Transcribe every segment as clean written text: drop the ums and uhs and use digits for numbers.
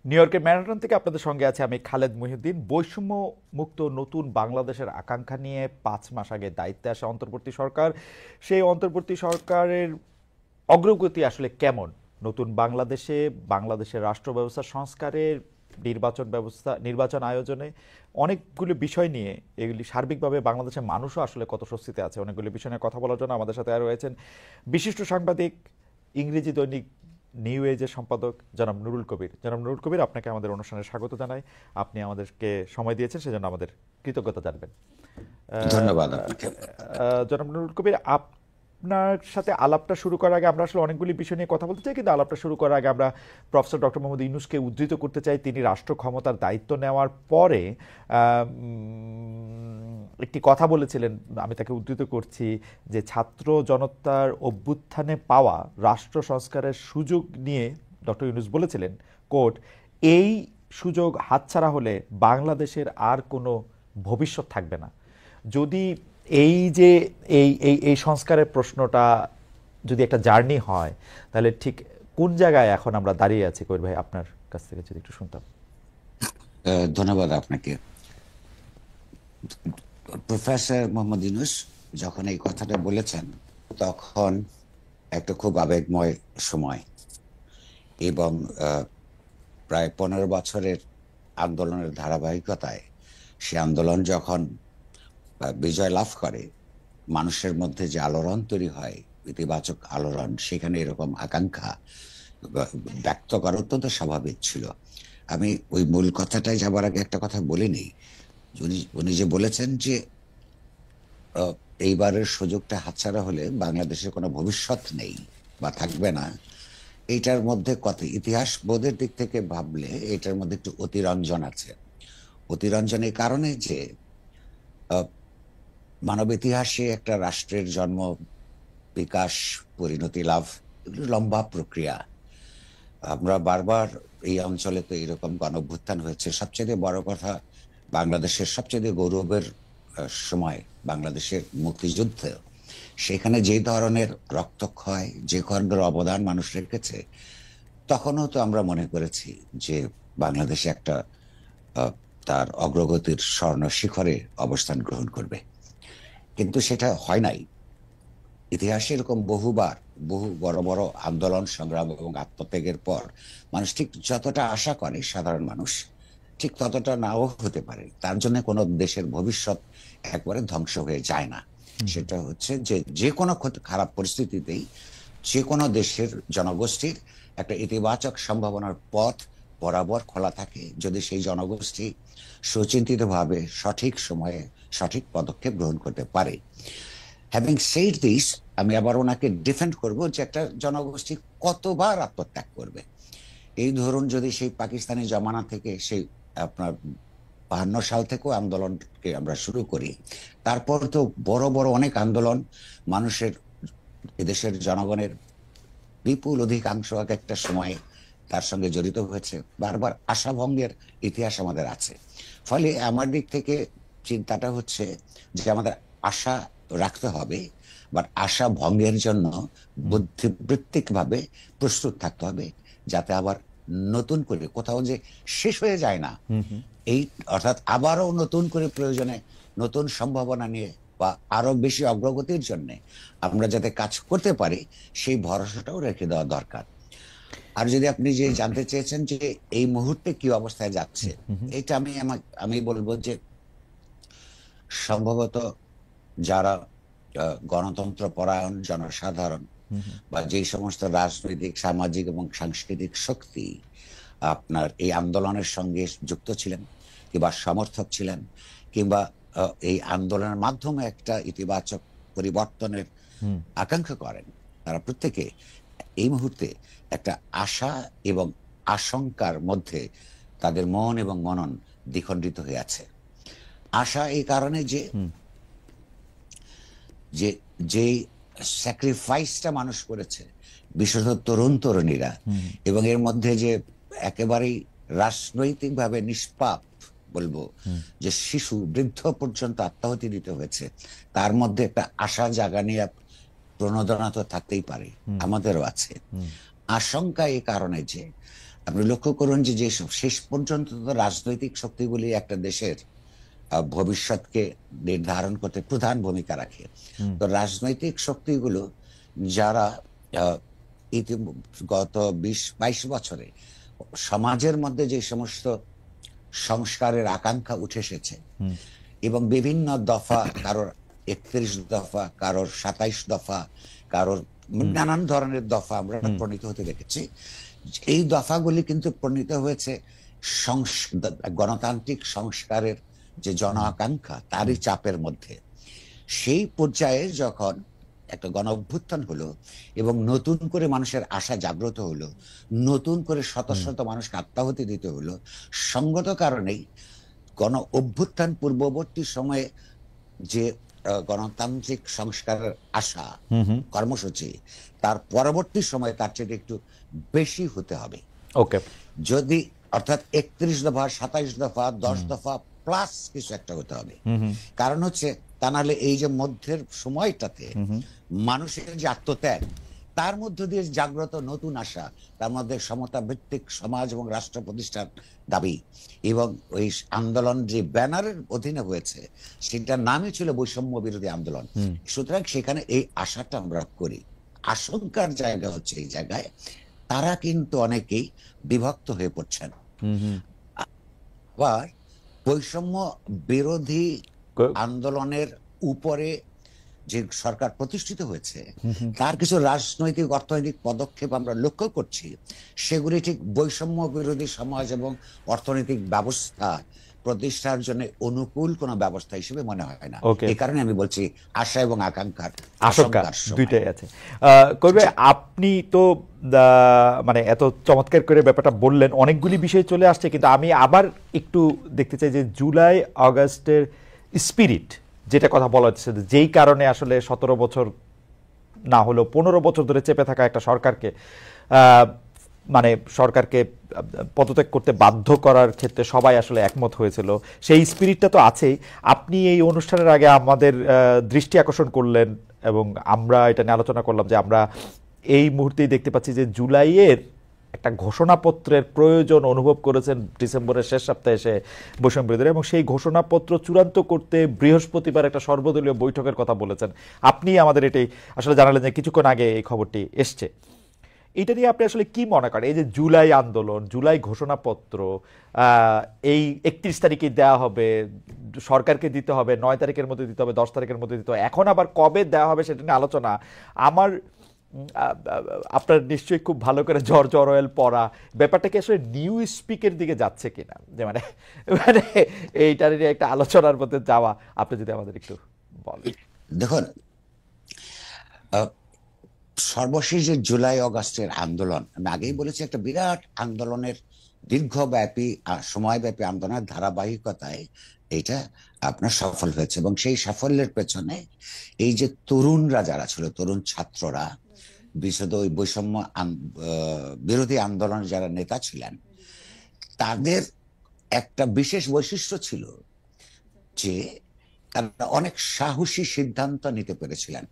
New ইয়র্কের Manhattan থেকে আপনাদের সঙ্গে আছে আমি খালেদ মহিউদ্দিন। বৈষম্য মুক্ত নতুন বাংলাদেশের আকাঙ্ক্ষা নিয়ে 5 মাস আগে দায়িত্বে আসা অন্তর্বর্তী সরকার, সেই অন্তর্বর্তী সরকারের অগ্রগতি আসলে কেমন? নতুন বাংলাদেশে, বাংলাদেশের রাষ্ট্র ব্যবস্থা সংস্কারের, নির্বাচন আয়োজনে অনেকগুলো বিষয় নিয়ে, এগুলি সার্বিকভাবে বাংলাদেশের মানুষও আসলে কত স্বস্তিতে আছে, অনেকগুলো বিষয় নিয়ে কথা বলার জন্য আমাদের সাথে আর রয়েছেন বিশিষ্ট সাংবাদিক, ইংরেজি দৈনিক নিউ এজের সম্পাদক জনাব নুরুল কবির। জনাব নুরুল কবির, আপনাকে আমাদের অনুষ্ঠানে স্বাগত জানাই। আপনি আমাদেরকে সময় দিয়েছেন, সেজন্য আমাদের কৃতজ্ঞতা জানবেন। ধন্যবাদ আপনাকে। জনাব নুরুল কবির, আপনার সাথে আলাপটা শুরু করার আগে আমরা আসলে অনেকগুলি বিষয় নিয়ে কথা বলতে চাই, কিন্তু আলাপটা শুরু করার আগে আমরা প্রফেসর ডক্টর মোহাম্মদ ইউনূসকে উদ্ধৃত করতে চাই। তিনি রাষ্ট্র ক্ষমতার দায়িত্ব নেওয়ার পরে একটি কথা বলেছিলেন, আমি তাকে উদ্ধৃত করছি, যে ছাত্র জনতার অভ্যুত্থানে পাওয়া রাষ্ট্র সংস্কারের সুযোগ নিয়ে ডক্টর ইউনূস বলেছিলেন, কোট, এই সুযোগ হাতছাড়া হলে বাংলাদেশের আর কোনো ভবিষ্যৎ থাকবে না। যদি এই যে এই এই এই সংস্কারের প্রশ্নটা যদি একটা জার্নি হয়, তাহলে ঠিক কোন জায়গায় এখন আমরা দাঁড়িয়ে আছি? কবির ভাই, আপনার কাছ থেকে যদি একটু শুনতাম। ধন্যবাদ আপনাকে। প্রফেসর মোহাম্মদ ইউনূস যখন এই কথাটা বলেছেন, তখন একটা খুব আবেগময় সময়, এবং প্রায় 15 বছরের আন্দোলনের ধারাবাহিকতায় সে আন্দোলন যখন বিজয় লাভ করে, মানুষের মধ্যে যে আলোড়ন তৈরি হয়, ইতিবাচক আলোড়ন, সেখানে এরকম আকাঙ্ক্ষা ব্যক্ত করা অত্যন্ত স্বাভাবিক ছিল। আমি ওই মূল কথাটায় যাবার আগে একটা কথা বলিনি। উনি যে বলেছেন যে এইবারের সুযোগটা হাতছাড়া হলে বাংলাদেশের কোনো ভবিষ্যৎ নেই বা থাকবে না, এইটার মধ্যে কত ইতিহাস বোধের দিক থেকে ভাবলে এটার মধ্যে একটু অতিরঞ্জন আছে। অতিরঞ্জন এই কারণে যে মানব ইতিহাসে একটা রাষ্ট্রের জন্ম, বিকাশ, পরিণতি লাভ, এগুলো লম্বা প্রক্রিয়া। আমরা বারবার এই অঞ্চলে তো এরকম গণঅভ্যুত্থান হয়েছে। সবচেয়ে বড় কথা, বাংলাদেশের সবচেয়ে গৌরবের সময়, বাংলাদেশের মুক্তিযুদ্ধ, সেখানে যে ধরনের রক্তক্ষয়, যে ধরনের অবদান মানুষ রেখেছে, তখনও তো আমরা মনে করেছি যে বাংলাদেশে একটা তার অগ্রগতির স্বর্ণ শিখরে অবস্থান গ্রহণ করবে, কিন্তু সেটা হয় নাই। ইতিহাসে এরকম বহুবার বহু বড় বড় আন্দোলন, সংগ্রাম এবং আত্মত্যাগের পর মানুষ ঠিক যতটা আশা করে, সাধারণ মানুষ ঠিক ততটা নাও হতে পারে। তার জন্য কোনো দেশের ভবিষ্যৎ একবারে ধ্বংস হয়ে যায় না। সেটা হচ্ছে যে যে কোনো খারাপ পরিস্থিতিতেই যে কোনো দেশের জনগোষ্ঠীর একটা ইতিবাচক সম্ভাবনার পথ বরাবর খোলা থাকে, যদি সেই জনগোষ্ঠী সুচিন্তিতভাবে সঠিক সময়ে সঠিক পদক্ষেপ গ্রহণ করতে পারে। হ্যাভিং সেইড দিস, আমি আবার ওনাকে ডিফেন্ড করব যে একটা জনগোষ্ঠী কতবার আত্মত্যাগ করবে। এই ধরুন, যদি সেই পাকিস্তানি জমানা থেকে, সেই আপনার 52 সাল থেকেও আন্দোলনকে আমরা শুরু করি, তারপর তো বড় বড় অনেক আন্দোলন, মানুষের, এদেশের জনগণের বিপুল অধিকাংশ এক একটা সময়ে তার সঙ্গে জড়িত হয়েছে। বারবার আশাভঙ্গের ইতিহাস আমাদের আছে। ফলে আমার দিক থেকে চিন্তাটা হচ্ছে যে আমাদের আশা রাখতে হবে, বাট আশা ভঙ্গের জন্য বুদ্ধিবৃত্তিক ভাবে প্রস্তুত থাকতে হবে, যাতে আবার নতুন করে কোথাও যে শেষ হয়ে যায় না, এই অর্থাৎ আবারও নতুন করে প্রয়োজনে নতুন সম্ভাবনা নিয়ে বা আরো বেশি অগ্রগতির জন্য আমরা যাতে কাজ করতে পারি, সেই ভরসাটাও রেখে দেওয়া দরকার। আর যদি আপনি যে জানতে চেয়েছেন যে এই মুহূর্তে কি অবস্থায় যাচ্ছে, এটা আমি বলবো যে সম্ভবত যারা গণতন্ত্র পরায়ণ জনসাধারণ বা যে সমস্ত রাজনৈতিক, সামাজিক এবং সাংস্কৃতিক শক্তি আপনার এই আন্দোলনের সঙ্গে যুক্ত ছিলেন, কিংবা সমর্থক ছিলেন, কিংবা এই আন্দোলনের মাধ্যমে একটা ইতিবাচক পরিবর্তনের আকাঙ্ক্ষা করেন, তারা প্রত্যেকে এই মুহূর্তে একটা আশা এবং আশঙ্কার মধ্যে তাদের মন এবং মনন দ্বিখণ্ডিত হয়ে আছে। আশা এই কারণে যে যে যে স্যাক্রিফাইসটা মানুষ করেছে, বিশেষত তরুণ তরুণীরা, এবং এর মধ্যে যে একেবারেই রাজনৈতিকভাবে নিষ্পাপ বলবো, যে শিশু বৃদ্ধ পর্যন্ত আত্মাহুতি দিতে হয়েছে, তার মধ্যে একটা আশা জাগানি প্রণোদনা তো থাকতেই পারে, আমাদেরও আছে। আশঙ্কা এই কারণে যে আপনি লক্ষ্য করুন যে যেসব শেষ পর্যন্ত তো রাজনৈতিক শক্তিগুলি একটা দেশের ভবিষ্যৎকে নির্ধারণ করতে প্রধান ভূমিকা রাখে। তো রাজনৈতিক শক্তিগুলো যারা আহ, গত 20-22 বছরে সমাজের মধ্যে যে সমস্ত সংস্কারের আকাঙ্ক্ষা উঠে এসেছে এবং বিভিন্ন দফা, কারোর 31 দফা, কারোর 27 দফা, কারোর নানান ধরনের দফা আমরা প্রণীত হতে দেখেছি। এই দফাগুলি কিন্তু প্রণীত হয়েছে গণতান্ত্রিক সংস্কারের যে জন আকাঙ্ক্ষা তারই চাপের মধ্যে। সেই পর্যায়ে যখন একটা গণ অভ্যুত্থান হলো এবং নতুন করে মানুষের আশা জাগ্রত হলো, নতুন করে শত শত মানুষকে আত্মাহুতি দিতে হলো, সঙ্গত কারণেই গণ অভ্যুত্থান পূর্ববর্তী সময়ে যে গণতান্ত্রিক সংস্কারের আশা কর্মসূচি, তার পরবর্তী সময়ে তার চেয়ে একটু বেশি হতে হবে। ওকে, যদি অর্থাৎ 31 দফা, 27 দফা, 10 দফা প্লাস কিছু একটা হতে হবে। কারণ হচ্ছে তা নাহলে এই যে মধ্যের সময়টাতে মানুষের যে আত্মত্যাগ, তার মধ্য দিয়ে জাগ্রত নতুন আশা, তার মধ্যে সমতা ভিত্তিক সমাজ এবং রাষ্ট্র প্রতিষ্ঠার দাবি, এবং ওই আন্দোলন যে ব্যানারের অধীনে হয়েছে সেটার নামই ছিল বৈষম্য বিরোধী আন্দোলন। সুতরাং সেখানে এই আশাটা আমরা করি। আশঙ্কার জায়গা হচ্ছে এই জায়গায় তারা কিন্তু অনেকেই বিভক্ত হয়ে পড়ছেন। আবার বৈষম্য বিরোধী আন্দোলনের উপরে যে সরকার প্রতিষ্ঠিত হয়েছে তার কিছু রাজনৈতিক অর্থনৈতিক পদক্ষেপ আমরা লক্ষ্য করছি, সেগুলি ঠিক বৈষম্য বিরোধী সমাজ এবং অর্থনৈতিক ব্যবস্থা প্রতিষ্ঠার জন্য অনুকূল কোন ব্যবস্থা হিসেবে মনে হয় না। এই কারণে আমি বলছি আশা এবং আকাঙ্ক্ষার আশঙ্কা দুইটাই আছে। করবে আপনি তো মানে এত চমৎকার করে ব্যাপারটা বললেন, অনেকগুলি বিষয় চলে আসছে, কিন্তু আমি আবার একটু দেখতে চাই যে জুলাই আগস্টের স্পিরিট যেটা কথা বলা হচ্ছে, যেই কারণে আসলে 17 বছর না হলেও 15 বছর ধরে চেপে থাকা একটা সরকারকে মানে সরকারকে পদত্যাগ করতে বাধ্য করার ক্ষেত্রে সবাই আসলে একমত হয়েছিল, সেই স্পিরিটটা তো আছেই। আপনি এই অনুষ্ঠানের আগে আমাদের দৃষ্টি আকর্ষণ করলেন এবং আমরা এটা নিয়ে আলোচনা করলাম যে আমরা এই মুহূর্তেই দেখতে পাচ্ছি যে জুলাইয়ের একটা ঘোষণাপত্রের প্রয়োজন অনুভব করেছেন ডিসেম্বরের শেষ সপ্তাহে এসে বৈষম্য বিরোধীরা, এবং সেই ঘোষণাপত্র চূড়ান্ত করতে বৃহস্পতিবার একটা সর্বদলীয় বৈঠকের কথা বলেছেন। আপনি আমাদের এটাই আসলে জানালেন যে কিছুক্ষণ আগে এই খবরটি এসছে। এটা নিয়ে আপনি আসলে কি মনে করেন? এই যে জুলাই আন্দোলন, জুলাই ঘোষণাপত্র, এই 31 তারিখে দেওয়া হবে, সরকারকে দিতে হবে 9 তারিখের মধ্যে দিতে হবে, 10 তারিখের মধ্যে দিতে হবে, এখন আবার কবে দেওয়া হবে সেটা নিয়ে আলোচনা। আমার আপনার নিশ্চয়ই খুব ভালো করে জর্জ অরওয়েল পড়া, ব্যাপারটা কি আসলে নিউ স্পিকের দিকে যাচ্ছে কিনা, যে মানে মানে এইটা নিয়ে একটা আলোচনার মধ্যে যাওয়া, আপনি যদি আমাদের একটু বলেন। দেখুন, সর্বশেষ যে জুলাই অগাস্টের আন্দোলন, আমি আগেই বলেছি একটা বিরাট আন্দোলনের দীর্ঘব্যাপী সময়ব্যাপী আন্দোলনের ধারাবাহিকতায় এটা আপনার সফল হয়েছে, এবং সেই সাফল্যের পেছনে এই যে তরুণরা যারা ছিল, তরুণ ছাত্ররা, বিশেষত ওই বৈষম্য বিরোধী আন্দোলনের যারা নেতা ছিলেন, তাদের একটা বিশেষ বৈশিষ্ট্য ছিল যে তারা অনেক সাহসী সিদ্ধান্ত নিতে পেরেছিলেন,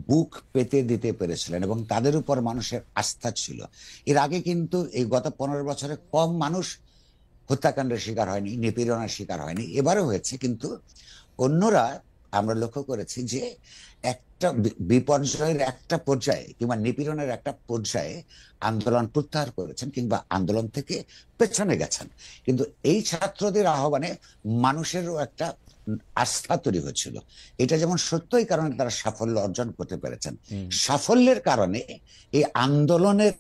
বুক পেতে দিতে পেরেছিলেন, এবং তাদের উপর মানুষের আস্থা ছিল। এর আগে কিন্তু এই গত 15 বছরে কম মানুষ হত্যাকাণ্ডের শিকার হয়নি, নিপীড়নের শিকার হয়নি, এবারও হয়েছে, কিন্তু অন্যরা আমরা লক্ষ্য করেছি যে একটা বিপর্যয়ের একটা পর্যায়ে কিংবা নিপীড়নের একটা পর্যায়ে আন্দোলন প্রত্যাহার করেছেন কিংবা আন্দোলন থেকে পেছনে গেছেন। কিন্তু এই ছাত্রদের আহ্বানে মানুষেরও একটা আস্থা তৈরি হচ্ছিল। এটা যেমন সত্যই কারণে তারা সাফল্য অর্জন করতে পেরেছেন, সাফল্যের কারণে এই আন্দোলনের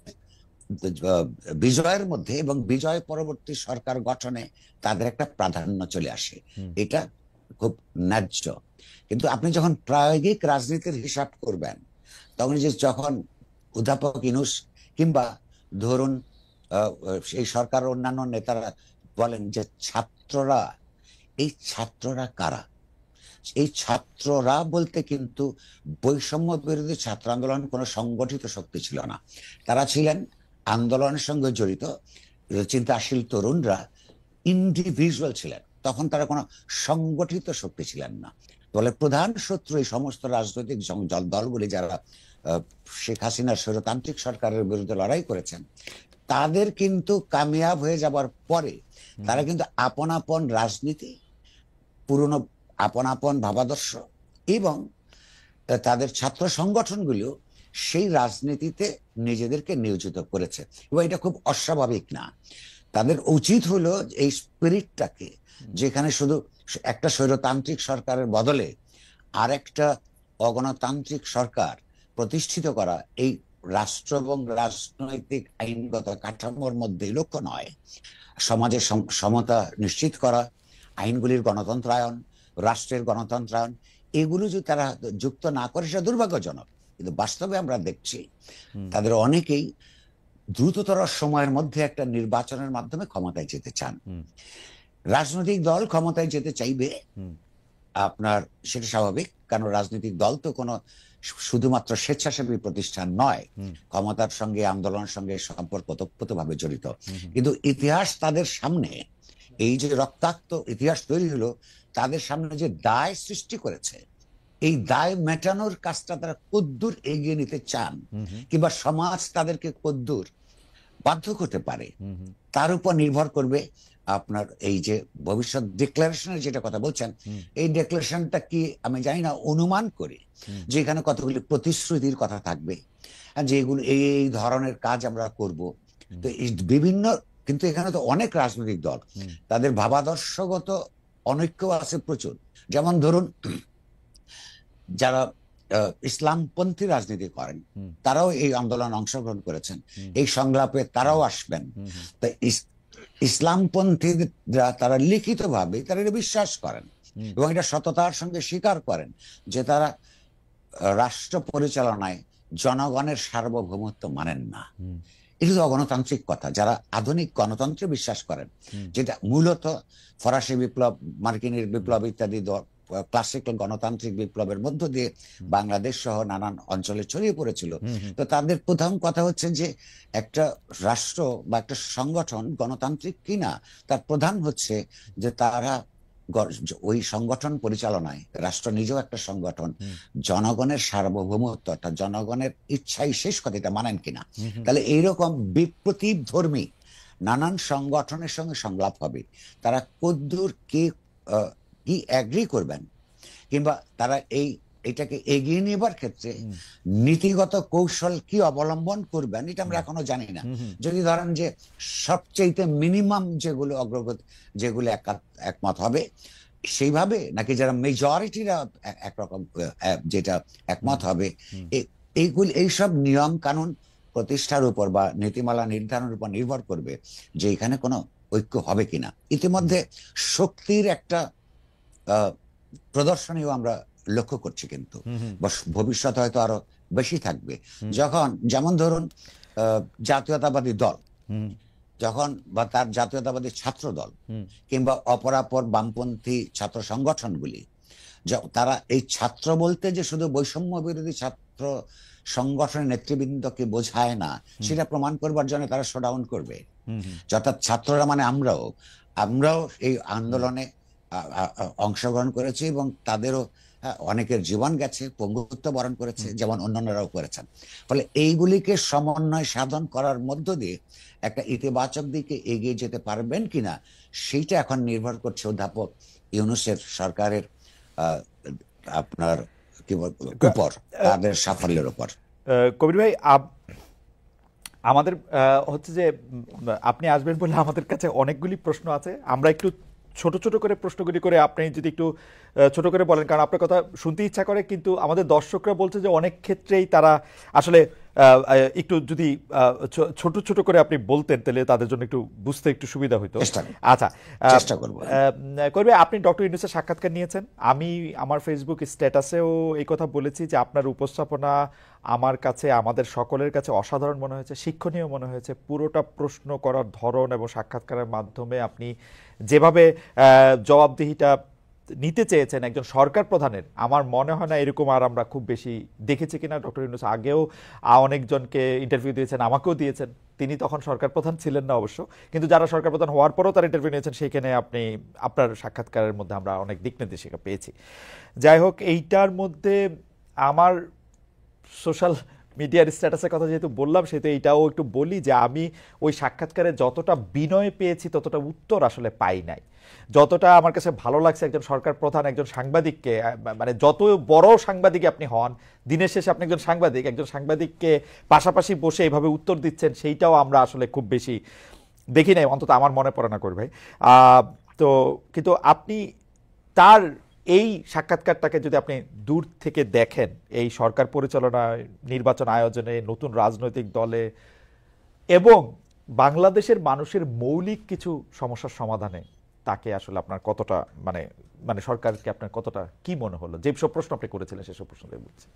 বিজয়ের মধ্যে এবং বিজয় পরবর্তী সরকার গঠনে তাদের একটা প্রাধান্য চলে আসে। এটা খুব ন্যায্য। কিন্তু আপনি যখন প্রায়োগিক রাজনীতির হিসাব করবেন, তখন যে যখন অধ্যাপক ইউনূস কিংবা ধরুন এই সরকার অন্যান্য নেতারা বলেন যে ছাত্ররা, এই ছাত্ররা কারা? এই ছাত্ররা বলতে কিন্তু বৈষম্য বিরোধী ছাত্র আন্দোলন কোনো সংগঠিত শক্তি ছিল না, তারা ছিলেন আন্দোলনের সঙ্গে জড়িত চিন্তাশীল তরুণরা, ইন্ডিভিজুয়াল ছিলেন, তখন তারা কোনো সংগঠিত শক্তি ছিলেন না। ফলে প্রধান শত্রু এই সমস্ত রাজনৈতিক দলগুলি যারা শেখ হাসিনার স্বৈরতান্ত্রিক সরকারের বিরুদ্ধে লড়াই করেছেন, তাদের কিন্তু কামিয়াব হয়ে যাবার পরে তারা কিন্তু আপন আপন রাজনীতি, পুরনো আপন আপন ভাবাদর্শ এবং তাদের ছাত্র সংগঠনগুলো সেই রাজনীতিতে নিজেদেরকে নিয়োজিত করেছে, এবং এটা খুব অস্বাভাবিক না। তাদের উচিত হলো এই স্পিরিটটাকে, যেখানে শুধু একটা স্বৈরতান্ত্রিক সরকারের বদলে আর একটা অগণতান্ত্রিক সরকার প্রতিষ্ঠিত করা, এই রাষ্ট্র এবং রাজনৈতিক আইনগত কাঠামোর মধ্যে লক্ষ্য নয়। সমাজের সমতা নিশ্চিত করা, আইনগুলির গণতন্ত্রায়ন, রাষ্ট্রের গণতন্ত্রায়ন, এগুলো যদি তারা যুক্ত না করে সেটা দুর্ভাগ্যজনক। কিন্তু বাস্তবে আমরা দেখছি তাদের অনেকেই দ্রুততর সময়ের মধ্যে একটা নির্বাচনের মাধ্যমে ক্ষমতায় যেতে চান। রাজনৈতিক দল ক্ষমতায় যেতে চাইবে, আপনার সেটা স্বাভাবিক, কারণ রাজনৈতিক দল তো কোনো শুধুমাত্র স্বেচ্ছাসেবী প্রতিষ্ঠান নয়, ক্ষমতার সঙ্গে আন্দোলনের সঙ্গে সম্পর্ক ওতপ্রোতভাবে জড়িত। কিন্তু ইতিহাস তাদের সামনে, এই যে রক্তাক্ত ইতিহাস তৈরি হলো, তাদের সামনে যে দায় সৃষ্টি করেছে, এই দায় মেটানোর কাজটা তারা কদ্দূর এগিয়ে নিতে চান, কিংবা সমাজ তাদেরকে কদ্দূর বাধ্য করতে পারে, তার উপর নির্ভর করবে আপনার এই যে ভবিষ্যৎ ডিক্লারেশনের যেটা কথা বলছেন, এই ডিক্লারেশনটা কি আমি জানি না, অনুমান করি যে এখানে কতগুলি প্রতিশ্রুতির কথা থাকবে, যেগুলো এই ধরনের কাজ আমরা করব। তো এই বিভিন্ন, কিন্তু এখানে তো অনেক রাজনৈতিক দল, তাদের ভাবাদর্শগত অনৈক্য আছে প্রচুর। যেমন ধরুন, যারা ইসলামপন্থী রাজনীতি করেন তারাও এই আন্দোলনে অংশগ্রহণ করেছেন, এই সংলাপে তারাও আসবেন। তাই ইসলামপন্থীরা তারা লিখিতভাবে তারা এটা বিশ্বাস করেন এবং এটা সততার সঙ্গে স্বীকার করেন যে তারা রাষ্ট্র পরিচালনায় জনগণের সার্বভৌমত্ব মানেন না। এটা তো অগণতান্ত্রিক কথা। যারা আধুনিক গণতন্ত্রে বিশ্বাস করেন, যেটা মূলত ফরাসি বিপ্লব, মার্কিনের বিপ্লব ইত্যাদি ক্লাসিক্যাল গণতান্ত্রিক বিপ্লবের মধ্য দিয়ে বাংলাদেশ সহ নানান অঞ্চলে ছড়িয়ে পড়েছিল, তো তাদের প্রথম কথা হচ্ছে যে একটা রাষ্ট্র বা একটা সংগঠন গণতান্ত্রিক কিনা তার প্রধান হচ্ছে যে তারা ওই সংগঠন পরিচালনায়, রাষ্ট্র নিজেও একটা সংগঠন, জনগণের সার্বভৌমত্ব অর্থাৎ জনগণের ইচ্ছাই শেষ কথা এটা মানেন কিনা। তাহলে এইরকম বিপ্রতীপ ধর্মী নানান সংগঠনের সঙ্গে সংলাপ হবে, তারা কদ্দূর কি অ্যাগ্রি করবেন, কিংবা তারা এটাকে এগিয়ে নেবার ক্ষেত্রে নীতিগত কৌশল কি অবলম্বন করবেন, এটা আমরা এখনো জানি না। যদি ধরেন যে সবচেয়ে মিনিমাম যেগুলো অগ্রগতি, যেগুলো একমত হবে সেইভাবে, নাকি যারা মেজরিটিরা একরকম যেটা একমত হবে, এইসব নিয়ম কানুন প্রতিষ্ঠার উপর বা নীতিমালা নির্ধারণের উপর নির্ভর করবে যে এখানে কোনো ঐক্য হবে কিনা। ইতিমধ্যে শক্তির একটা প্রদর্শনীও আমরা লক্ষ্য করছি, কিন্তু ভবিষ্যতে হয়তো আরো বেশি থাকবে। যেমন ধরুন জাতীয়তাবাদী দল যখন, বা তার জাতীয়তাবাদী ছাত্র দল, কিংবা অপরাপর বামপন্থী ছাত্র সংগঠনগুলি, তারা এই ছাত্র বলতে যে শুধু বৈষম্য বিরোধী ছাত্র সংগঠনের নেতৃবৃন্দকে বোঝায় না, সেটা প্রমাণ করবার জন্য তারা শোডাউন করবে। অর্থাৎ ছাত্ররা মানে আমরাও এই আন্দোলনে অংশগ্রহণ করেছি এবং তাদেরও অনেকের জীবন গেছে, পঙ্গুত্ব বরণ করেছে, যেমন অন্যান্যরাও করেছেন। ফলে এইগুলিকে সমন্বয় সাধন করার মধ্য দিয়ে একটা ইতিবাচক দিকে এগিয়ে যেতে পারবেন কিনা, সেইটা এখন নির্ভর করছে অধ্যাপক ইউনূসের সরকারের আপনার কি উপর, তাদের সাফল্যের উপর। কবির ভাই, আমাদের হচ্ছে যে আপনি আসবেন বলে আমাদের কাছে অনেকগুলি প্রশ্ন আছে, আমরা একটু ছোট ছোট করে প্রশ্নগুলি করে আপনি যদি একটু ছোট করে বলেন, কারণ আপনার কথা শুনতে ইচ্ছা করে, কিন্তু আমাদের দর্শকরা বলছে যে অনেক ক্ষেত্রেই তারা আসলে একটু যদি ছোট ছোট করে আপনি বলতেন তাহলে তাদের জন্য একটু বুঝতে একটু সুবিধা হইতো। আচ্ছা, চেষ্টা করব। করবে, আপনি ডক্টর ইউনূসের সাক্ষাৎকার নিয়েছেন, আমি আমার ফেসবুক স্ট্যাটাসেও এই কথা বলেছি যে আপনার উপস্থাপনা আমার কাছে, আমাদের সকলের কাছে অসাধারণ মনে হয়েছে, শিক্ষণীয় মনে হয়েছে। পুরোটা প্রশ্ন করার ধরন এবং সাক্ষাৎকারের মাধ্যমে আপনি যেভাবে জবাবদিহিটা নিতে চেয়েছেন একজন সরকার প্রধানের, আমার মনে হয় না এরকম আর আমরা খুব বেশি দেখেছি কিনা। ডক্টর ইউনূস আগেও অনেকজনকে ইন্টারভিউ দিয়েছেন, আমাকেও দিয়েছেন, তিনি তখন সরকার প্রধান ছিলেন না অবশ্য, কিন্তু যারা সরকার প্রধান হওয়ার পরও তারা ইন্টারভিউ নিয়েছেন, সেইখানে আপনি আপনার সাক্ষাৎকারের মধ্যে আমরা অনেক দিক নির্দেশিকা পেয়েছি। যাই হোক, এইটার মধ্যে আমার সোশ্যাল মিডিয়ার স্ট্যাটাসের কথা যেহেতু বললাম, সেহেতু এইটাও একটু বলি যে আমি ওই সাক্ষাৎকারে যতটা বিনয় পেয়েছি ততটা উত্তর আসলে পাই নাই। যতটা আমার কাছে ভালো লাগছে একজন সরকার প্রধান একজন সাংবাদিককে, মানে যত বড় সাংবাদিক আপনি হন, দিনের শেষে আপনি একজন সাংবাদিককে পাশাপাশি বসে এইভাবে উত্তর দিচ্ছেন, সেইটাও আমরা আসলে খুব বেশি দেখি নাই, অন্তত আমার মনে পড়ে না করি ভাই। তো কিন্তু আপনি তার এই সাক্ষাৎকারটাকে যদি আপনি দূর থেকে দেখেন, এই সরকার পরিচালনায়, নির্বাচন আয়োজনে, নতুন রাজনৈতিক দলে এবং বাংলাদেশের মানুষের মৌলিক কিছু সমস্যার সমাধানে তাকে আসলে আপনার কতটা মানে মানে সরকারকে আপনার কতটা কি মনে হলো, যে সব প্রশ্ন আপনি করেছিলেন সেসব প্রশ্ন বলছি।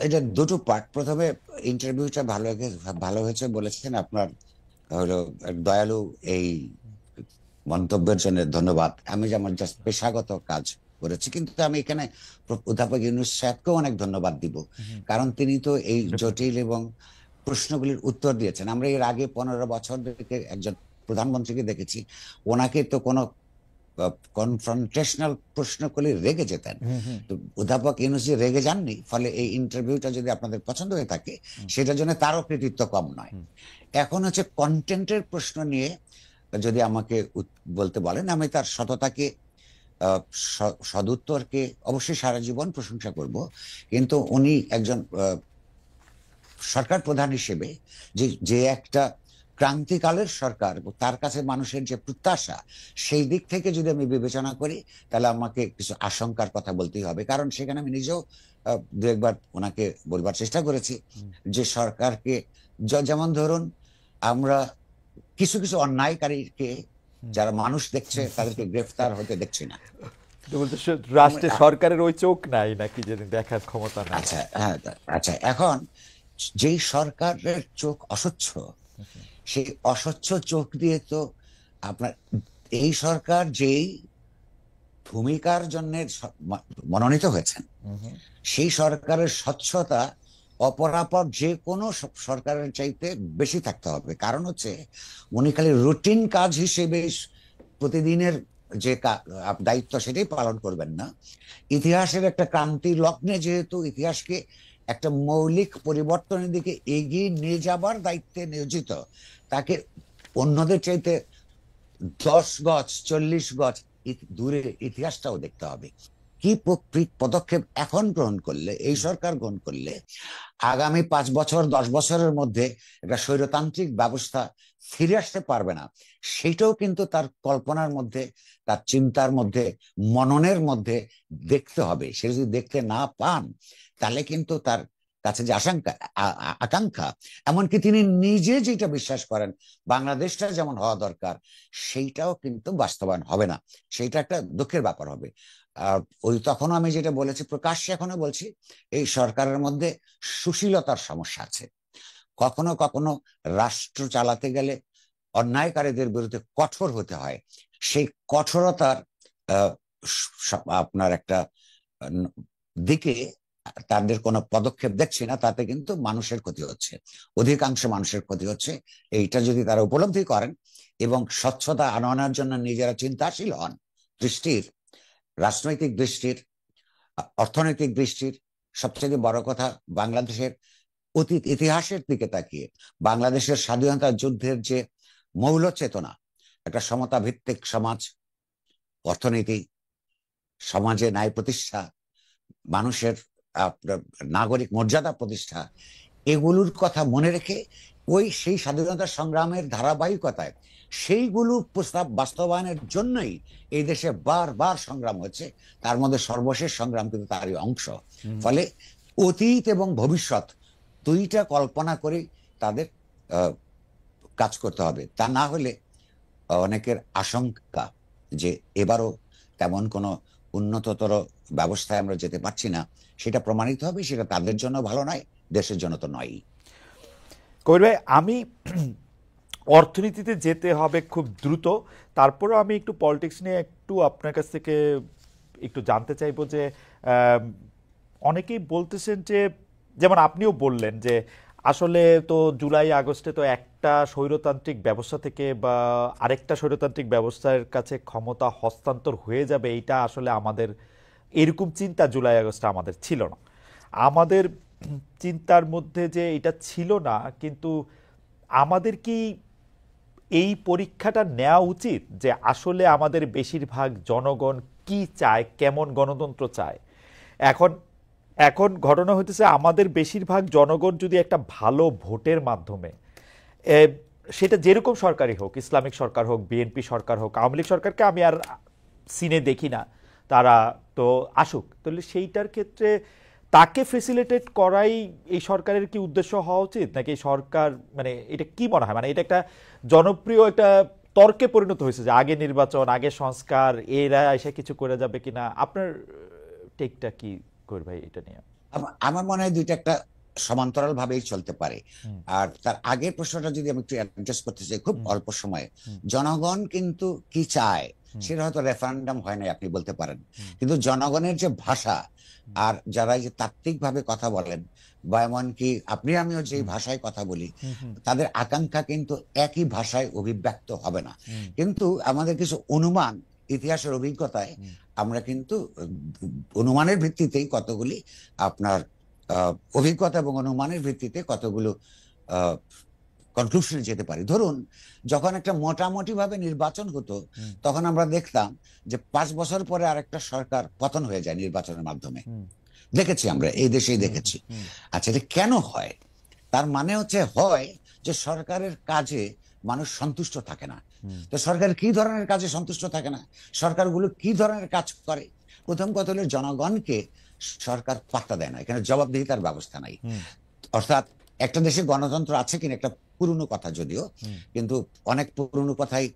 এটা দুটো পার্ট। প্রথমে ইন্টারভিউটা ভালো হয়েছে বলেছেন আপনার হলো দয়ালু এই মন্তব্যের জন্য ধন্যবাদ। আমি যেমন জাস্ট পেশাগত কাজ করেছি, কিন্তু আমি এখানে অধ্যাপক ইউনূস সাহেবকেও অনেক ধন্যবাদ দিব, কারণ তিনি তো এই জটিল এবং প্রশ্নগুলির উত্তর দিয়েছেন। আমরা এর আগে 15 বছর থেকে একজন প্রধানমন্ত্রীকে দেখেছি, ওনাকে তো কোনো কনফ্রন্টেশনাল প্রশ্ন করলে রেগে যেতেন। তো অধ্যাপক ইউনূস যে রেগে যাননি, ফলে এই ইন্টারভিউটা যদি আপনাদের পছন্দ হয়ে থাকে সেটার জন্য তারও কৃতিত্ব কম নয়। এখন হচ্ছে কন্টেন্টের প্রশ্ন নিয়ে যদি আমাকে বলতে বলেন, আমি তার সততাকে, সদুত্তরকে অবশ্যই সারা জীবন প্রশংসা করব। কিন্তু উনি একজন সরকার প্রধান হিসেবে যে একটা ক্রান্তিকালের সরকার, তার কাছে মানুষের যে প্রত্যাশা, সেই দিক থেকে যদি আমি বিবেচনা করি, তাহলে আমাকে কিছু আশঙ্কার কথা বলতেই হবে। কারণ সেখানে আমি নিজেও দু একবার ওনাকে বলবার চেষ্টা করেছি যে সরকারকে, যেমন ধরুন আমরা কিছু কিছু অন্যায়কারীকে যারা মানুষ দেখছে তাদেরকে গ্রেফতার হতে দেখছি না। রাষ্ট্রের সরকারের ওই চোখ নাই নাকি, যে দেখার ক্ষমতা নাই। আচ্ছা, হ্যাঁ, আচ্ছা, এখন যেই সরকারের চোখ অস্বচ্ছ, সেই অস্বচ্ছ চোখ দিয়ে তো আপনার এই সরকার যেই ভূমিকার জন্য মনোনীত হয়েছেন, সেই সরকারের স্বচ্ছতা অপরাপর যে কোনো সরকারের চাইতে বেশি থাকতে হবে। কারণ হচ্ছে উনি খালি রুটিন কাজ হিসেবে প্রতিদিনের যে দায়িত্ব সেটাই পালন করবেন না, ইতিহাসের একটা ক্রান্তি লগ্নে যেহেতু ইতিহাসকে একটা মৌলিক পরিবর্তনের দিকে এগিয়ে নিয়ে যাবার দায়িত্বে নিয়োজিত, তাকে অন্যদের চাইতে 10 গজ 40 গজ দূরে ইতিহাসটাও দেখতে হবে। কি পদক্ষেপ এখন গ্রহণ করলে, এই সরকার গ্রহণ করলে আগামী 5 বছর 10 বছরের মধ্যে একটা স্বৈরতান্ত্রিক ব্যবস্থা ফিরে আসতে পারবে না, সেটাও কিন্তু তার কল্পনার মধ্যে, তার চিন্তার মধ্যে, মননের মধ্যে দেখতে হবে। সে যদি দেখতে না পান, তাহলে কিন্তু তার কাছে যে আকাঙ্ক্ষা, এমনকি তিনি নিজে যেটা বিশ্বাস করেন বাংলাদেশটা যেমন হওয়া দরকার, সেইটাও কিন্তু বাস্তবায়ন হবে না। সেইটা একটা দুঃখের ব্যাপার হবে। ওই তখনও আমি যেটা বলেছি, প্রকাশ্যে এখনো বলছি, এই সরকারের মধ্যে সুশীলতার সমস্যা আছে। কখনো কখনো রাষ্ট্র চালাতে গেলে অন্যায়কারীদের বিরুদ্ধে কঠোর হতে হয়। সেই কঠোরতার আপনার একটা দিকে তাদের কোনো পদক্ষেপ দেখছি না, তাতে কিন্তু মানুষের ক্ষতি হচ্ছে, অধিকাংশ মানুষের ক্ষতি হচ্ছে। এইটা যদি তারা উপলব্ধি করেন এবং স্বচ্ছতা আনার জন্য নিজেরা চিন্তাশীল হন, দৃষ্টির, রাজনৈতিক দৃষ্টির, অর্থনৈতিক দৃষ্টির, সবচেয়ে বড় কথা বাংলাদেশের অতীত ইতিহাসের দিকে তাকিয়ে বাংলাদেশের স্বাধীনতা যুদ্ধের যে মৌল চেতনা, একটা সমতা ভিত্তিক সমাজ, অর্থনীতি, সমাজে ন্যায় প্রতিষ্ঠা, মানুষের নাগরিক মর্যাদা প্রতিষ্ঠা, এগুলোর কথা মনে রেখে সেই স্বাধীনতা সংগ্রামের ধারাবাহিকতায় সেইগুলো প্রস্তাব বাস্তবায়নের জন্যই এই দেশে বারবার সংগ্রাম হচ্ছে। তার মধ্যে সর্বশেষ সংগ্রাম কিন্তু তারই অংশ। ফলে অতীত এবং ভবিষ্যৎ দুইটা কল্পনা করে তাদের কাজ করতে হবে। তা না হলে অনেকের আশঙ্কা যে এবারও তেমন কোনো উন্নততর ব্যবস্থায় আমরা যেতে পারছি না, সেটা প্রমাণিত হবে। সেটা তাদের জন্য ভালো নয়, দেশের জন্য তো নয়। কবির ভাই, আমি অর্থনীতিতে যেতে হবে খুব দ্রুত, তারপরও আমি একটু পলিটিক্স নিয়ে একটু আপনার কাছ থেকে একটু জানতে চাইবো যে অনেকেই বলতেছেন যে, যেমন আপনিও বললেন যে আসলে তো জুলাই আগস্টে তো একটা স্বৈরতান্ত্রিক ব্যবস্থা থেকে বা আরেকটা স্বৈরতান্ত্রিক ব্যবস্থার কাছে ক্ষমতা হস্তান্তর হয়ে যাবে, এইটা আসলে আমাদের এরকম চিন্তা জুলাই আগস্টে আমাদের ছিল না। আমাদের চিন্তার মধ্যে যে এটা ছিল না, কিন্তু আমাদের কি এই পরীক্ষাটা নেওয়া উচিত যে আসলে আমাদের বেশিরভাগ জনগণ কি চায়, কেমন গণতন্ত্র চায়? এখন এখন ঘটনা হইতেছে, আমাদের বেশিরভাগ জনগণ যদি একটা ভালো ভোটের মাধ্যমে এ, সেটা যেরকম সরকারই হোক, ইসলামিক সরকার হোক, বিএনপি সরকার হোক, আওয়ামী লীগ সরকারকে আমি আর সিনে দেখি না, তারা তো আসুক, তাহলে সেইটার ক্ষেত্রে তাকে ফেসিলিটেট করাই এই সরকারের কি উদ্দেশ্য হওয়া উচিত, নাকি সরকার মানে এটা কি মনে হয়, মানে এটা একটা জনপ্রিয় একটা তর্কে পরিণত হয়েছে যে আগে নির্বাচন, আগে সংস্কার, এরা এসে কিছু করে যাবে কিনা? আপনার টেকটা কি কর ভাই এটা নিয়ে? আমার মনে হয় দুইটা একটা সমান্তরাল ভাবেই চলতে পারে। আর তার আগের প্রশ্নটা যদি আমি একটু অ্যাড্রেস করতে চাই খুব অল্প সময়ে, জনগণ কিন্তু কি চায় সেটা হয়তো রেফারেন্ডাম হয় না আপনি বলতে পারেন, কিন্তু জনগণের যে ভাষা আর যারা এই যে তাত্ত্বিক ভাবে কথা বলেন বা এমনকি আপনি আমিও যে ভাষায় কথা বলি, তাদের আকাঙ্ক্ষা কিন্তু একই ভাষায় অভিব্যক্ত হবে না। কিন্তু আমাদের কিছু অনুমান, ইতিহাসের অভিজ্ঞতায় আমরা কিন্তু অনুমানের ভিত্তিতেই কতগুলি আপনার অভিজ্ঞতা এবং অনুমানের ভিত্তিতে কতগুলো কনক্লুশনে যেতে পারি। ধরুন, যখন একটা মোটামুটি ভাবে নির্বাচন হতো, তখন আমরা দেখতাম যে 5 বছর পরে আরেকটা সরকার পতন হয়ে যায় নির্বাচনের মাধ্যমে। দেখেছি, আমরা এই দেশেই দেখেছি। আচ্ছা, এটা কেন হয়? তার মানে হয় যে সরকারের কাজে মানুষ সন্তুষ্ট থাকে না। তো সরকার কি ধরনের কাজে সন্তুষ্ট থাকে না, সরকারগুলো কি ধরনের কাজ করে? প্রথম কথা হলো, জনগণকে সরকার পাত্তা দেয় না, এখানে জবাবদিহিতার ব্যবস্থা নাই। অর্থাৎ একটা দেশে গণতন্ত্র আছে কিনা একটা পুরনো কথা যদিও, কিন্তু অনেক পুরনো কথাই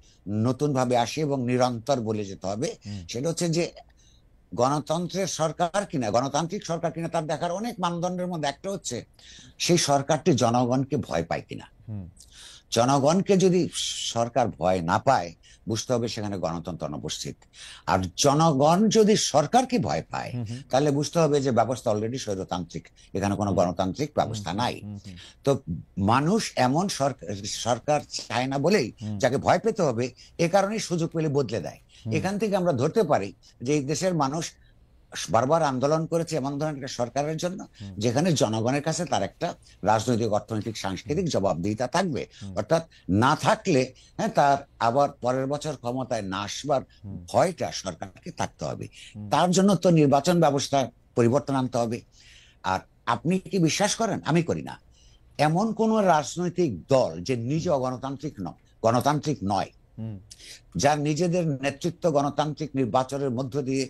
নতুন ভাবে আসে এবং নিরন্তর বলে যেতে হবে। সেটা হচ্ছে যে গণতন্ত্রের সরকার কিনা, গণতান্ত্রিক সরকার কিনা, তার দেখার অনেক মানদণ্ডের মধ্যে একটা হচ্ছে সেই সরকারটি জনগণকে ভয় পায় কিনা। জনগণকে যদি সরকার ভয় না পায়, বুঝতে হবে সেখানে গণতন্ত্র অনুপস্থিত। আর জনগণ যদি সরকারকে ভয় পায়, তাহলে বুঝতে হবে যে ব্যবস্থা অলরেডি স্বৈরতান্ত্রিক, এখানে কোনো গণতান্ত্রিক ব্যবস্থা নাই। তো মানুষ এমন সরকার চায় না বলেই যাকে ভয় পেতে হবে, এ কারণেই সুযোগ পেলে বদলে দেয়। এখান থেকে আমরা ধরতে পারি যে এই দেশের মানুষ বারবার আন্দোলন করেছে এমন ধরনের একটা সরকারের জন্য, যেখানে জনগণের কাছে তার একটা রাজনৈতিক, অর্থনৈতিক, সাংস্কৃতিক জবাবদিহিতা থাকবে। অর্থাৎ না থাকলে তার আবার পরের বছর ক্ষমতায় না আসবার ভয়টা সরকারকে থাকতে হবে। তার জন্য তো নির্বাচন ব্যবস্থা পরিবর্তন আনতে হবে। আর আপনি কি বিশ্বাস করেন? আমি করি না এমন কোন রাজনৈতিক দল যে নিজে গণতান্ত্রিক নয়, যার নিজেদের নেতৃত্ব গণতান্ত্রিক নির্বাচনের মধ্য দিয়ে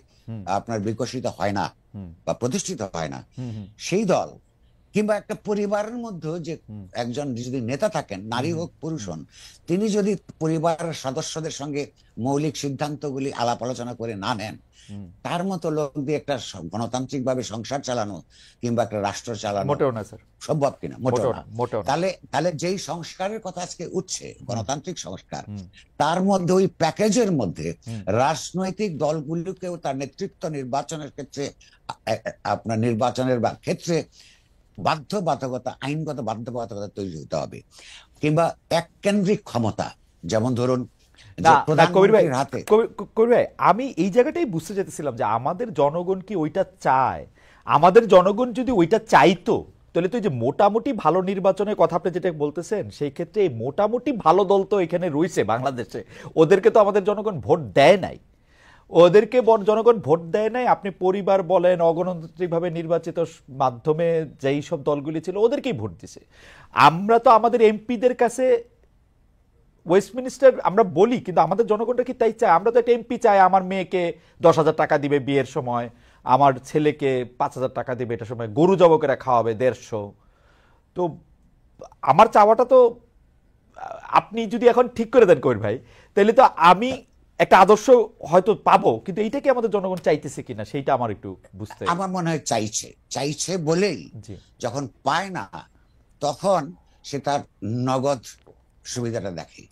আপনার বিকশিত হয় না বা প্রতিষ্ঠিত হয় না, সেই দল কিংবা একটা পরিবারের মধ্যে যে একজন যদি নেতা থাকেন, নারী হোক পুরুষ হন, তিনি যদি পরিবারের সদস্যদের সঙ্গে মৌলিক সিদ্ধান্তগুলি আলাপ আলোচনা করে না নেন, তার মতো লোক দিয়ে একটা গণতান্ত্রিক ভাবে সংসার চালানো কিংবা একটা রাষ্ট্র চালানো মোটেও না স্যার, সম্ভব কিনা? মোটেও না। মোটেও না। তাহলে যেই সংস্কারের কথা আজকে উঠছে, গণতান্ত্রিক সংস্কার, তার মধ্যে ওই প্যাকেজের মধ্যে রাজনৈতিক দলগুলোকেও তার নেতৃত্ব নির্বাচনের ক্ষেত্রে, আপনার নির্বাচনের ক্ষেত্রে বাধ্যবাধকতা, আইনগত বাধ্যবাধকতা তৈরি হতে হবে। কিংবা এককেন্দ্রিক ক্ষমতা, যেমন ধরুন প্রধানমন্ত্রীর হাতে। কবির ভাই, আমি এই জায়গাটাই বুঝতে চাইতেছিলাম যে আমাদের জনগণ কি ওইটা চায়? আমাদের জনগণ যদি ওইটা চাইতো, তাহলে তো এই যে মোটামুটি ভালো নির্বাচনের কথা আপনি যেটা বলতেছেন, সেই ক্ষেত্রে এই মোটামুটি ভালো দল তো এখানে রয়েছে বাংলাদেশে, ওদেরকে তো আমাদের জনগণ ভোট দেয় নাই। ওদেরকে জনগণ ভোট দেয় নাই। আপনি পরিবার বলেন, অগণতান্ত্রিকভাবে নির্বাচিত মাধ্যমে যেই সব দলগুলি ছিল, ওদেরকেই ভোট দিছে। আমরা তো আমাদের এমপিদের কাছে ওয়েস্টমিনিস্টার আমরা বলি, কিন্তু আমাদের জনগণটা কি তাই চায়? আমরা তো একটা এমপি চাই, আমার মেয়েকে 10,000 টাকা দিবে বিয়ের সময়, আমার ছেলেকে 5,000 টাকা দিবে এটার সময়, গরু জব করে খাওয়াবে 150। তো আমার চাওয়াটা তো আপনি যদি এখন ঠিক করে দেন কবির ভাই, তাহলে তো আমি একটা আদর্শ হয়তো পাবো, কিন্তু এইটা কি আমাদের জনগণ চাইতেছে কিনা সেইটা আমার একটু বুঝতে। আমার মনে হয় চাইছে বলেই যখন পায় না, তখন সে তার নগদ সুবিধাটা দেখে।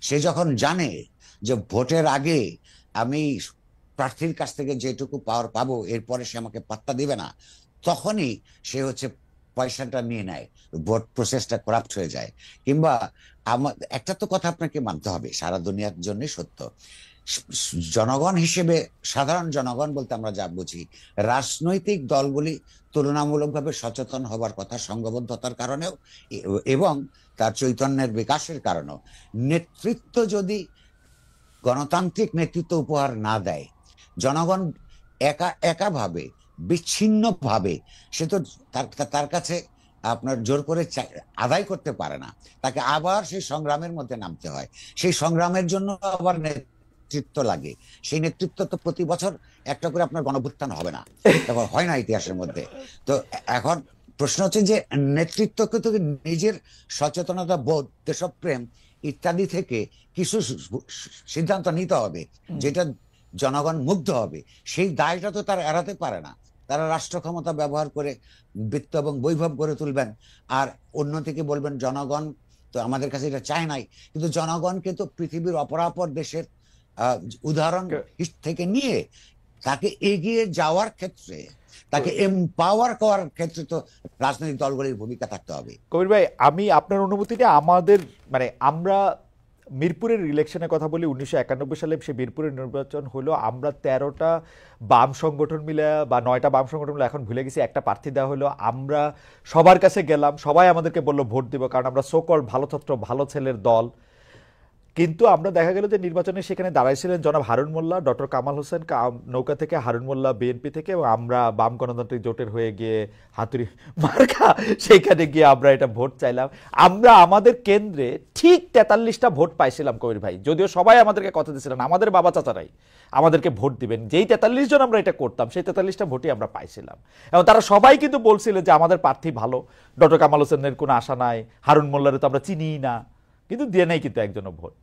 সে যখন জানে যে ভোটের আগে আমি প্রার্থীর কাছ থেকে যেটুকু পাওয়ার পাবো, এরপরে সে আমাকে পাত্তা দিবে না, তখনই সে পয়সাটা নিয়ে নেয়, ভোট প্রসেসটা করাপ্ট হয়ে যায়। কিংবা একটা তো কথা আপনাকে মানতে হবে, সারা দুনিয়ার জন্য সত্য, জনগণ হিসেবে, সাধারণ জনগণ বলতে আমরা যা বুঝি, রাজনৈতিক দলগুলি তুলনামূলকভাবে সচেতন হবার কথা, সংঘবদ্ধতার কারণেও এবং তার চৈতন্যের বিকাশের কারণেও। নেতৃত্ব যদি গণতান্ত্রিক নেতৃত্ব উপহার না দেয়, জনগণ একা একা ভাবে, বিচ্ছিন্ন ভাবে, সে তো তার কাছে আপনার জোর করে আদায় করতে পারে না। তাকে আবার সেই সংগ্রামের মধ্যে নামতে হয়। সেই সংগ্রামের জন্য আবার নেতৃত্ব লাগে। সেই নেতৃত্ব তো প্রতি বছর একটা করে আপনার গণভুত্থান হবে না, তখন হয় না ইতিহাসের মধ্যে। তো এখন প্রশ্ন হচ্ছে যে নেতৃত্বকে তো নিজের সচেতনতা বোধ, দেশপ্রেম ইত্যাদি থেকে কিছু সিদ্ধান্ত নিতে হবে যেটা জনগণ মুগ্ধ হবে। সেই দায়টা তো তারা এড়াতে পারে না। তারা রাষ্ট্র ক্ষমতা ব্যবহার করে বৃত্ত এবং বৈভব গড়ে তুলবেন, আর অন্যদিকে বলবেন জনগণ তো আমাদের কাছে এটা চায় নাই। কিন্তু জনগণকে তো পৃথিবীর অপরাপর দেশের উদাহরণ থেকে নিয়ে তাকে এগিয়ে যাওয়ার ক্ষেত্রে, তাকে এমপাওয়ার করার ক্ষেত্রে তো রাজনৈতিক দলগুলির ভূমিকা থাকতে হবে। কবির ভাই, আমি আপনার অনুভূতিটা, আমাদের মানে আমরা মিরপুরের ইলেকশনের কথা বলি, 1991 সালে সে মিরপুরের নির্বাচন হলো, আমরা 13টা বাম সংগঠন মিলে বা 9টা বাম সংগঠন মিলে, এখন ভুলে গেছি, একটা প্রার্থী দেওয়া হলো। আমরা সবার কাছে গেলাম, সবাই আমাদেরকে বললো ভোট দিব, কারণ আমরা সোকল ভালো ছাত্র ভালো ছেলের দল। কিন্তু আমরা দেখা গেল যে নির্বাচনে সেখানে দাঁড়াইছিলেন জনাব হারুন মোল্লা, ডক্টর কামাল হোসেন নৌকা থেকে, হারুন মোল্লা বিএনপি থেকে, এবং আমরা বাম গণতান্ত্রিক জোটের হয়ে গিয়ে হাতুড়ি মার্কা সেখানে গিয়ে আমরা এটা ভোট চাইলাম। আমরা আমাদের কেন্দ্রে ঠিক 43টা ভোট পাইছিলাম কবির ভাই, যদিও সবাই আমাদেরকে কথা দিয়েছিলেন, আমাদের বাবা চাচারাই আমাদেরকে ভোট দিবেন। যেই 43 জন আমরা এটা করতাম, সেই 43টা ভোটই আমরা পাইছিলাম। এবং তারা সবাই কিন্তু বলছিলেন যে আমাদের প্রার্থী ভালো, ডক্টর কামাল হোসেনের কোনো আশা নাই, হারুন মোল্লারে তো আমরা চিনিই না, কিন্তু দিয়ে নেই কিন্তু একজনও ভোট।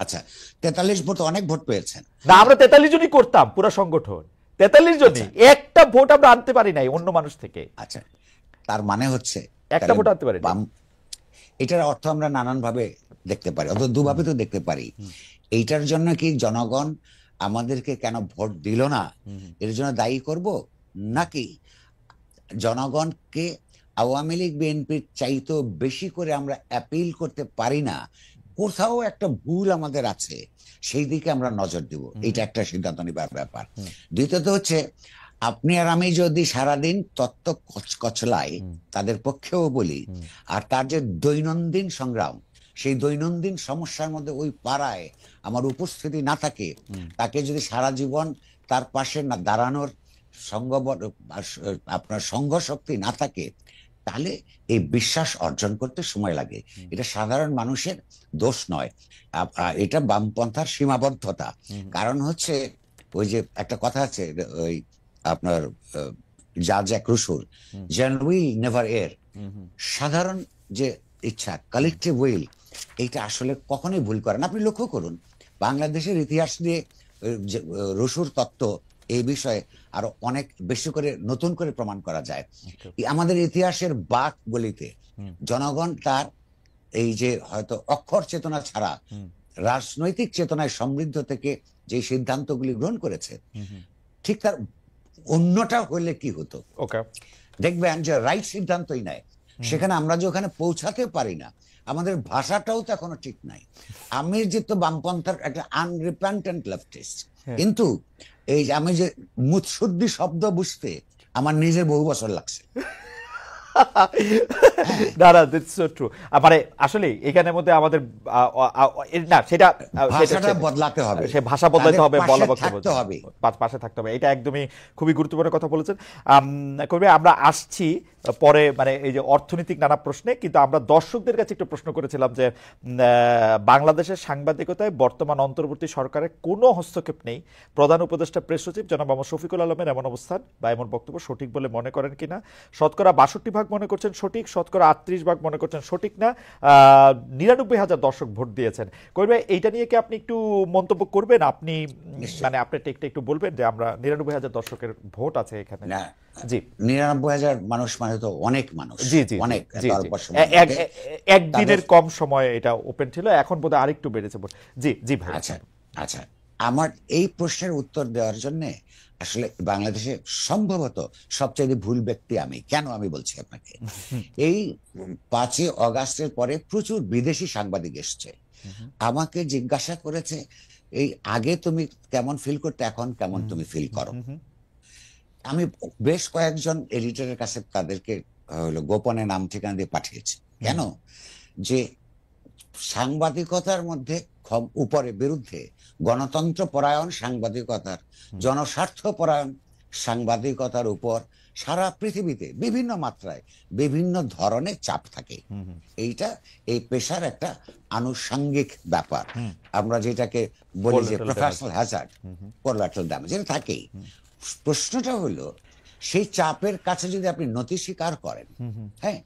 আচ্ছা, 43 ভোট অনেক ভোট পেয়েছেন না, আমরা 43 জনই করতাম, পুরো সংগঠন 43 জনই, একটা ভোট আমরা আনতে পারি নাই অন্য মানুষ থেকে। আচ্ছা, তার মানে হচ্ছে একটা ভোট আনতে পারি। এটার অর্থ আমরা নানান ভাবে দেখতে পারি, অথবা দুভাবে তো দেখতে পারি। এইটার জন্য কি জনগণ আমাদেরকে কেন ভোট দিল না এর জন্য দায়ী করব, নাকি জনগণকে আওয়ামী লীগ বিএনপির চাইতেও বেশি করে আমরা অ্যাপিল করতে পারি না, কোথাও একটা ভুল আমাদের আছে, সেই দিকে আমরা নজর দিব? এটা একটা সিদ্ধান্ত নেবার ব্যাপার। দ্বিতীয়ত হচ্ছে, আপনি আর আমি যদি সারাদিন তত্ত্ব কচলাই তাদের পক্ষেও বলি, আর তার যে দৈনন্দিন সংগ্রাম, সেই দৈনন্দিন সমস্যার মধ্যে ওই পাড়ায় আমার উপস্থিতি না থাকে, তাকে যদি সারা জীবন তার পাশে না দাঁড়ানোর আপনার সংঘ শক্তি না থাকে, তাহলে এই বিশ্বাস অর্জন করতে সময় লাগে। এটা সাধারণ মানুষের দোষ নয়, এটা বামপন্থার সীমাবদ্ধতা। কারণ হচ্ছে ওই যে একটা কথা আছে, ওই আপনার জ্যাক রুসোর, জেনারেল উইল নেভার এর, সাধারণ যে ইচ্ছা, কালেকটিভ উইল, এইটা আসলে কখনোই ভুল করে না। আপনি লক্ষ্য করুন, বাংলাদেশের ইতিহাস দিয়ে রুসোর তত্ত্ব এই বিষয়ে আরো অনেক বেশি করে নতুন করে প্রমাণ করা যায়। আমাদের ইতিহাসের বাক গলিতে জনগণ তার এই যে হয়তো অক্ষর চেতনা ছাড়া রাজনৈতিক চেতনায় সমৃদ্ধ থেকে যে সিদ্ধান্তগুলি গ্রহণ করেছে, ঠিক তার অন্যটা হলে কি হতো? দেখবেন যে রাইট সিদ্ধান্তই নেয়, সেখানে আমরা যে ওখানে পৌঁছাতে পারি না, আমাদের ভাষাটাও তো এখনো ঠিক নাই। আমি যেহেতু বামপন্থার একটা আনরিপেন্টেন্ট লেফটিস্ট, কিন্তু এই যে আমি যে মুৎসুদ্দি শব্দ বুঝতে আমার নিজের বহু বছর লাগছে। না না, দ্যাটস সো ট্রু। মানে আসলে এখানের মধ্যে আমাদের না, সেটা ভাষাটা বদলাতে হবে, সে ভাষা বদলাতে হবে, বলা থাকতে হবে, পাশে থাকতে হবে। এটা একদমই খুবই গুরুত্বপূর্ণ কথা বলেছেন। কবি, আমরা আসছি পরে মানে এই যে অর্থনৈতিক নানা প্রশ্নে, কিন্তু আমরা দর্শকদের কাছে একটু প্রশ্ন করেছিলাম যে বাংলাদেশের সাংবাদিকতায় বর্তমান অন্তর্বর্তী সরকারের কোনো হস্তক্ষেপ নেই, প্রধান উপদেষ্টা প্রেস সচিব জনাব মোহাম্মদ শফিকুল আলমের এমন অবস্থান বা এমন বক্তব্য সঠিক বলে মনে করেন কিনা? শতকরা 62% মনে করছেন সঠিক, শতকরা 38% মনে করছেন সঠিক না। 99,000 দর্শক ভোট দিয়েছেন। কইবে এইটা নিয়ে কি আপনি একটু মন্তব্য করবেন? আপনি মানে আপনার টেকটা একটু বলবেন যে আমরা 99,000 দর্শকের ভোট আছে এখানে। জি, 99,000 মানুষ মানে তো অনেক মানুষ। জি জি, অনেক। একদিনের কম সময় এটা ওপেন ছিল, এখন বোধহয় আরেকটু বেড়েছে। জি জি ভাই। আচ্ছা আচ্ছা, আমার এই প্রশ্নের উত্তর দেওয়ার জন্য আসলে বাংলাদেশে সম্ভবত সবচেয়ে ভুল ব্যক্তি আমি। কেন আমি বলছি আপনাকে, এই 5ই অগাস্টের পরে প্রচুর বিদেশি সাংবাদিক এসছে, আমাকে জিজ্ঞাসা করেছে এই আগে তুমি কেমন ফিল করতে, এখন কেমন তুমি ফিল করো। আমি বেশ কয়েকজন এডিটরের কাছে তাদেরকে হলো গোপনে নাম ঠিকানা দিয়ে পাঠিয়েছি। কেন? যে সাংবাদিকতার মধ্যে উপরে বিরুদ্ধে গণতন্ত্র পরায়ণ সাংবাদিকতার, জনস্বার্থ পরায়ণ সাংবাদিকতার উপর সারা পৃথিবীতে বিভিন্ন মাত্রায় বিভিন্ন ধরনের চাপ থাকে। এইটা এই পেশার একটা আনুষঙ্গিক ব্যাপার, আমরা যেটাকে বলি যে প্রফেশনাল হ্যাজার্ড, কোলাটারাল ড্যামেজ, এটা থাকেই। প্রশ্নটা হলো সেই চাপের কাছে যদি আপনি নতি স্বীকার করেন, হ্যাঁ,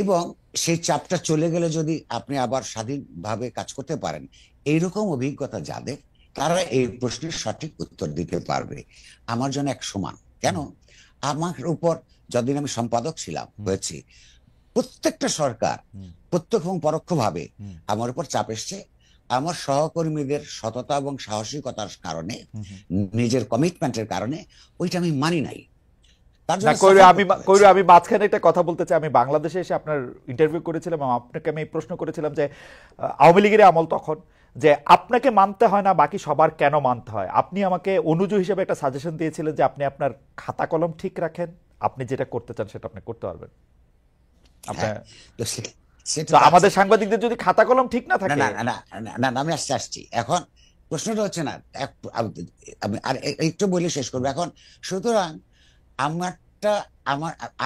এবং সেই চাপটা চলে গেলে যদি আপনি আবার স্বাধীনভাবে কাজ করতে পারেন, এইরকম অভিজ্ঞতা যাদের, তারা এই প্রশ্নের সঠিক উত্তর দিতে পারবে। আমার জন্য এক সমান। কেন? আমার উপর যতদিন আমি সম্পাদক ছিলাম হয়েছি, প্রত্যেকটা সরকার প্রত্যক্ষ এবং পরোক্ষভাবে আমার উপর চাপ এসছে আমার সহকর্মীদের সততা এবং সাহসিকতার কারণে, নিজের কমিটমেন্টের কারণে। ওইটা আমি মানি নাই। আমি মাঝখানে একটা কথা বলতে চাই। আমি বাংলাদেশে এসে আপনার ইন্টারভিউ করেছিলাম এবং আপনাকে আমি প্রশ্ন করেছিলাম যে আওয়ামী লীগের আমল তখন, যে আপনাকে মানতে হয় না, বাকি সবার কেন মানতে হয়। আপনি আমাকে অনুজু হিসেবে একটা সাজেশন দিয়েছিলেন যে আপনি আপনার খাতা কলম ঠিক রাখেন, আপনি যেটা করতে চান সেটা আপনি করতে পারবেন। আমাদের সাংবাদিকদের যদি খাতা কলম ঠিক না থাকে, না আমি আসছি। এখন প্রশ্নটা হচ্ছে না, আমি আর একটু বলে শেষ করবো এখন। সুতরাং আমার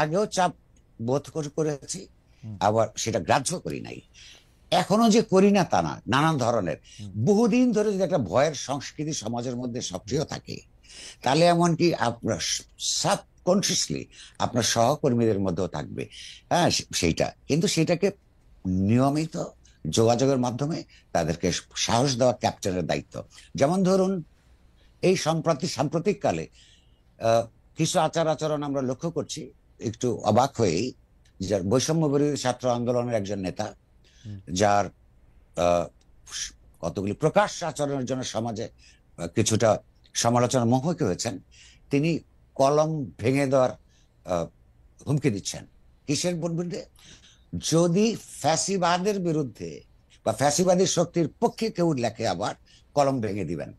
আগেও চাপ বোধ করেছি, আবার সেটা গ্রাহ্য করি নাই, এখনো যে করি না তা না। নানান ধরনের বহুদিন ধরে যদি একটা ভয়ের সংস্কৃতি সমাজের মধ্যে সক্রিয় থাকে, তাহলে এমনকি আপনার সাবকনসিয়াসলি আপনার সহকর্মীদের মধ্যেও থাকবে। হ্যাঁ, সেইটা কিন্তু সেটাকে নিয়মিত যোগাযোগের মাধ্যমে তাদেরকে সাহস দেওয়া ক্যাপ্টেনের দায়িত্ব। যেমন ধরুন, এই সাম্প্রতিককালে কিছু আচার আচরণ আমরা লক্ষ্য করছি একটু অবাক হয়েই। যার বৈষম্য বিরোধী ছাত্র আন্দোলনের একজন নেতা, যার কতগুলি প্রকাশ্য আচরণের জন্য সমাজে কিছুটা সমালোচনার মুখোমুখি হয়েছেন, তিনি কলম ভেঙে দেওয়ার হুমকি দিচ্ছেন। কিসের বিরুদ্ধে? যদি ফ্যাসিবাদের বিরুদ্ধে বা ফ্যাসিবাদী শক্তির পক্ষে কেউ লেখে, আবার কলম ভেঙে দিবেন।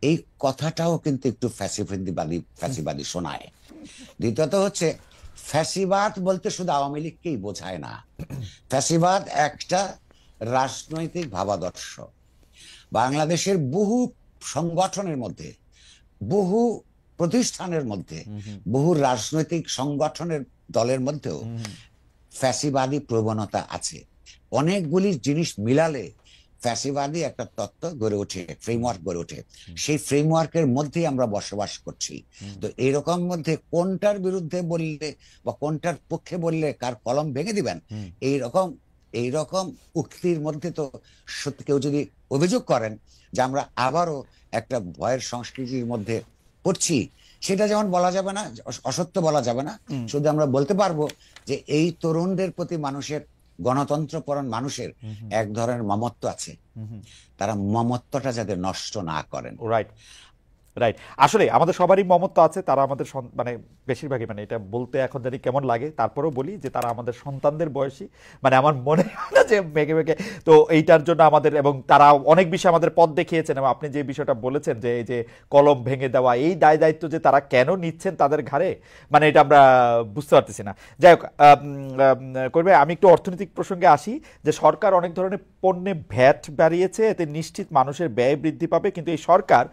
এই কথাটাও কিন্তু একটু ফ্যাসিবাদী শোনায়। দ্বিতীয়ত হচ্ছে, ফ্যাসিবাদ বলতে শুধু আওয়ামী লীগকেই বোঝায় না। ফ্যাসিবাদ একটা রাজনৈতিক ভাবাদর্শ। বাংলাদেশের বহু সংগঠনের মধ্যে, বহু প্রতিষ্ঠানের মধ্যে, বহু রাজনৈতিক সংগঠনের দলের মধ্যেও ফ্যাসিবাদী প্রবণতা আছে। অনেকগুলি জিনিস মিলালে ফ্যাসিবাদী একটা তত্ত্ব গড়ে ওঠে, ফ্রেমওয়ার্ক গড়ে ওঠে। সেই ফ্রেমওয়ার্কের মধ্যেই আমরা বসবাস করছি। তো এরকম মধ্যে কোনটার বিরুদ্ধে বললে বা কোনটার পক্ষে বললে কার কলম ভেঙে দিবেন, এইরকম উক্তির মধ্যে তো সত্যি কেউ যদি অভিযোগ করেন যে আমরা আবারও একটা ভয়ের সংস্কৃতির মধ্যে পড়ছি, সেটা যেমন বলা যাবে না, অসত্য বলা যাবে না। শুধু আমরা বলতে পারবো যে এই তরুণদের প্রতি মানুষের, গণতন্ত্রপরায়ণ মানুষের এক ধরনের মমত্ব আছে, তারা মমত্বটা যাতে নষ্ট না করেন। রাইট রাইট আসলে আমাদের সবারই মমত্ব আছে। তারা আমাদের মানে বেশিরভাগই, মানে এটা বলতে এখন জানি কেমন লাগে, তারপরেও বলি যে তারা আমাদের সন্তানদের বয়সী। মানে আমার মনে হয় না যে মেঘে মেঘে তো এইটার জন্য আমাদের, এবং তারা অনেক বিষয় আমাদের পথ দেখিয়েছেন। এবং আপনি যে বিষয়টা বলেছেন যে এই যে কলম ভেঙে দেওয়া, এই দায়িত্ব যে তারা কেন নিচ্ছেন তাদের ঘাড়ে, মানে এটা আমরা বুঝতে পারতেছি না। যাই হোক, করবে আমি একটু অর্থনৈতিক প্রসঙ্গে আসি। যে সরকার অনেক ধরনের পণ্যে ভ্যাট বাড়িয়েছে, এতে নিশ্চিত মানুষের ব্যয় বৃদ্ধি পাবে। কিন্তু এই সরকার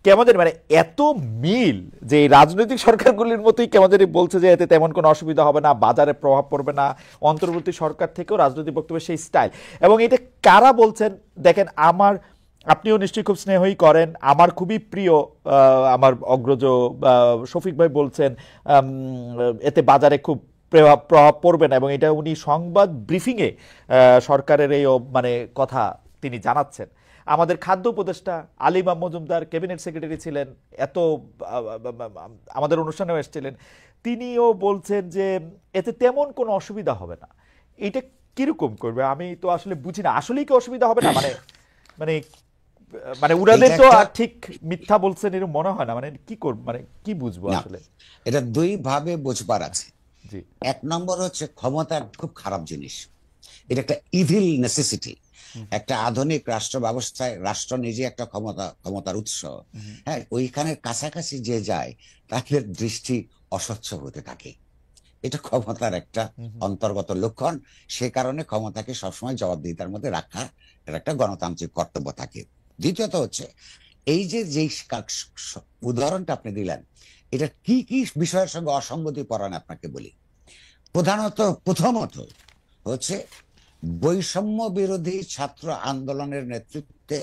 কেমন জানি, মানে এত মিল যে রাজনৈতিক সরকারগুলির মতোই কেমন জানি বলছে যে এতে তেমন কোনো অসুবিধা হবে না, বাজারে প্রভাব পড়বে না। অন্তর্বর্তী সরকার থেকেও রাজনৈতিক বক্তব্যের সেই স্টাইল। এবং এটা কারা বলছেন দেখেন, আপনিও নিশ্চয়ই খুব স্নেহই করেন, আমার খুবই প্রিয় আমার অগ্রজ শফিক ভাই বলছেন এতে বাজারে খুব প্রভাব পড়বে না। এবং এটা উনি সংবাদ ব্রিফিংয়ে সরকারের এই মানে কথা তিনি জানাচ্ছেন। আমাদের খাদ্য উপদেষ্টা আলিমা মজুমদার ক্যাবিনেট সেক্রেটারি ছিলেন, আমাদের অনুষ্ঠানেও এসেছিলেন, তিনিও বলছেন যে এতে তেমন কোনো অসুবিধা হবে না। এটা কিরকম করবে আমি তো আসলে বুঝি না। আসলেই কি অসুবিধা হবে না? মানে মানে মানে উনাদের তো ঠিক মিথ্যা বলছেন এরকম মনে হয় না। মানে কি করব, মানে কি বুঝবো আসলে? এটা দুই ভাবে বুঝবার আছে। জি, এক নম্বর হচ্ছে ক্ষমতা খুব খারাপ জিনিস, এটা একটা ইভিল নেসেসিটি। একটা আধুনিক রাষ্ট্র ব্যবস্থায় রাষ্ট্র নিজে একটা ক্ষমতার উৎস। হ্যাঁ, ওইখানে কাছাকাছি যে যায় তাদের দৃষ্টি অস্বচ্ছ হতে থাকে। এটা ক্ষমতার একটা অন্তর্গত লক্ষণ। সে কারণে ক্ষমতাকে সবসময় জবাবদিহিতার মধ্যে রাখা এর একটা গণতান্ত্রিক কর্তব্য থাকে। দ্বিতীয়ত হচ্ছে এই যে উদাহরণটা আপনি দিলেন, এটা কি কি বিষয়ের সঙ্গে অসঙ্গতি পরায়ণ আপনাকে বলি। প্রথমত হচ্ছে বৈষম্য বিরোধী ছাত্র আন্দোলনের নেতৃত্বে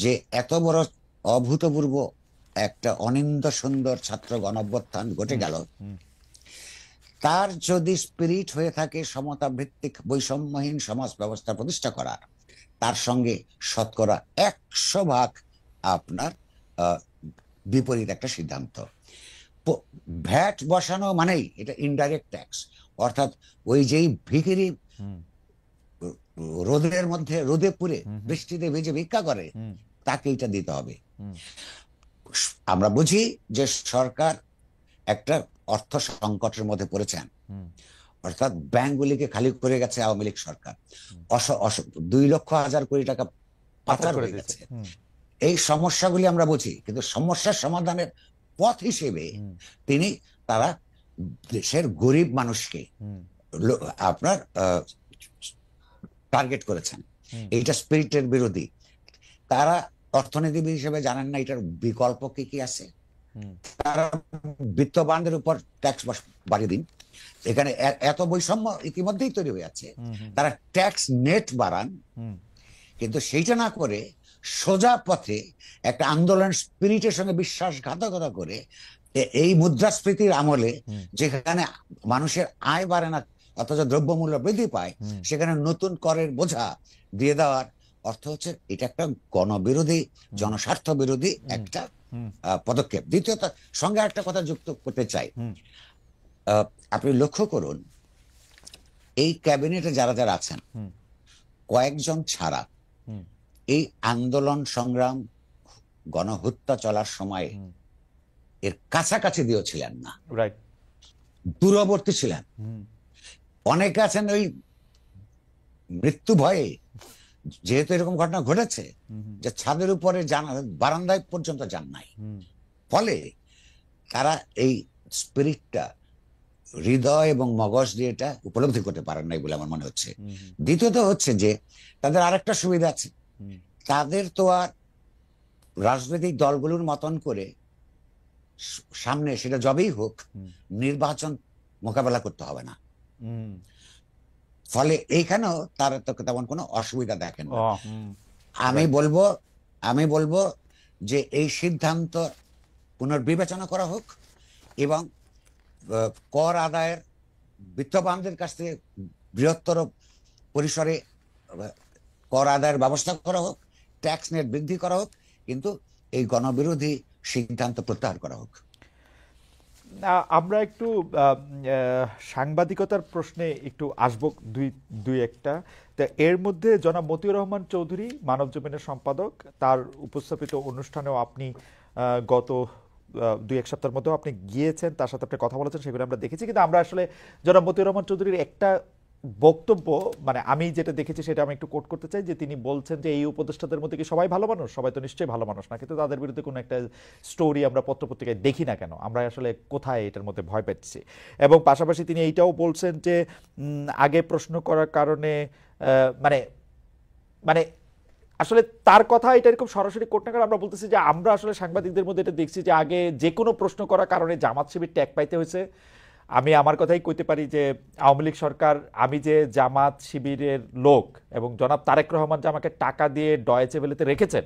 যে এত বড় অভূতপূর্ব একটা অনিন্দ সুন্দর ছাত্র গণঅভ্যুত্থান ঘটে গেল, তার যদি স্পিরিট হয়ে থাকে সমতা ভিত্তিক বৈষম্যহীন সমাজ ব্যবস্থা প্রতিষ্ঠা করার, তার সঙ্গে শতকরা 100% আপনার বিপরীত একটা সিদ্ধান্ত। ভ্যাট বসানো মানেই এটা ইনডাইরেক্ট ট্যাক্স, অর্থাৎ ওই যেই ভিখিরি রোদের মধ্যে রোদে পুড়ে বৃষ্টিতে ভিজে ভিক্ষা করে তাকে এটা দিতে হবে। আমরা বুঝি যে সরকার একটা অর্থ সংকটের মধ্যে পড়েছেন, অর্থাৎ ব্যাংকগুলিকে খালি করে গেছে আওয়ামী লীগ সরকার, 2,00,000 কোটি টাকা পাচার হয়ে গেছে। এই সমস্যাগুলি আমরা বুঝি, কিন্তু সমস্যার সমাধানের পথ হিসেবে তারা দেশের গরিব মানুষকে আপনার টার্গেট করেছেন। এইটা স্পিরিটের বিরোধী। তারা অর্থনীতিবিদ হিসেবে জানেন না এটার বিকল্প কি কি আছে। তারা বিত্তবানদের উপর ট্যাক্স বাড়িয়ে দিন, এখানে এত বৈষম্য ইতিমধ্যেই তৈরি হয়ে আছে। তারা ট্যাক্স নেট বাড়ান, কিন্তু সেইটা না করে সোজা পথে একটা আন্দোলন স্পিরিটের সঙ্গে বিশ্বাসঘাতকতা করে এই মুদ্রাস্ফীতির আমলে যেখানে মানুষের আয় বাড়ে না অথচ দ্রব্যমূল্য বৃদ্ধি পায়, সেখানে নতুন করের বোঝা দিয়ে দেওয়ার অর্থ হচ্ছে এটা একটা গণবিরোধী, জনস্বার্থ বিরোধী একটা পদক্ষেপ। দ্বিতীয়ত সঙ্গে একটা কথা যুক্ত করতে চাই, আপনি লক্ষ্য করুন এই ক্যাবিনেটে যারা যারা আছেন কয়েকজন ছাড়া এই আন্দোলন সংগ্রাম গণহত্যা চলার সময় এর কাছাকাছি দিয়েও ছিলেন না, দূরবর্তী ছিলেন। অনেকে আছেন ওই মৃত্যু ভয়ে, যেহেতু এরকম ঘটনা ঘটেছে, যে ছাদের উপরে বারান্দায় পর্যন্ত যান নাই। ফলে তারা এই স্পিরিটটা হৃদয় এবং মগজ দিয়ে এটা উপলব্ধি করতে পারেন নাই বলে আমার মনে হচ্ছে। দ্বিতীয়ত হচ্ছে যে তাদের আরেকটা সুবিধা আছে, তাদের তো আর রাজনৈতিক দলগুলোর মতন করে সামনে সেটা যবেই হোক নির্বাচন মোকাবেলা করতে হবে না। ফলে এইখানেও তার তেমন কোনো অসুবিধা দেখেন না। আমি বলবো যে এই সিদ্ধান্ত পুনর্বিবেচনা করা হোক এবং কর আদায়ের বিত্তবানদের কাছ থেকে বৃহত্তর পরিসরে কর আদায়ের ব্যবস্থা করা হোক, ট্যাক্স নেট বৃদ্ধি করা হোক, কিন্তু এই গণবিরোধী সিদ্ধান্ত প্রত্যাহার করা হোক। আমরা একটু সাংবাদিকতার প্রশ্নে একটু আসবো দুই একটা। তা এর মধ্যে জনাব মতিউর রহমান চৌধুরী, মানবজমিনের সম্পাদক, তার উপস্থাপিত অনুষ্ঠানেও আপনি গত 2-1 সপ্তাহের মধ্যেও আপনি গিয়েছেন, তার সাথে আপনি কথা বলেছেন, সেগুলো আমরা দেখেছি। কিন্তু আমরা আসলে জনাব মতিউর রহমান চৌধুরীর একটা বক্তব্য, মানে আমি যেটা দেখেছি সেটা আমি একটু কোট করতে চাই, যে তিনি বলছেন যে এই উপদেষ্টাদের মধ্যে কি সবাই ভালো মানুষ? সবাই তো নিশ্চয়ই ভালো মানুষ না, কিন্তু তাদের বিরুদ্ধে কোনো একটা স্টোরি আমরা পত্রপত্রিকায় দেখি না কেন, আমরা আসলে কোথায় এটার মধ্যে ভয় পাচ্ছি। এবং পাশাপাশি তিনি এইটাও বলছেন যে আগে প্রশ্ন করার কারণে মানে মানে আসলে তার কথা এটা এরকম সরাসরি কোট না করে আমরা বলতেছি যে আমরা আসলে সাংবাদিকদের মধ্যে এটা দেখছি যে আগে যে কোনো প্রশ্ন করার কারণে জামাত শিবির ট্যাগ পাইতে হয়েছে। আমি আমার কথাই কইতে পারি যে আওয়ামী লীগ সরকার, আমি যে জামাত শিবিরের লোক এবং জনাব তারেক রহমান যে আমাকে টাকা দিয়ে ডয়েচে ভেলেতে রেখেছেন,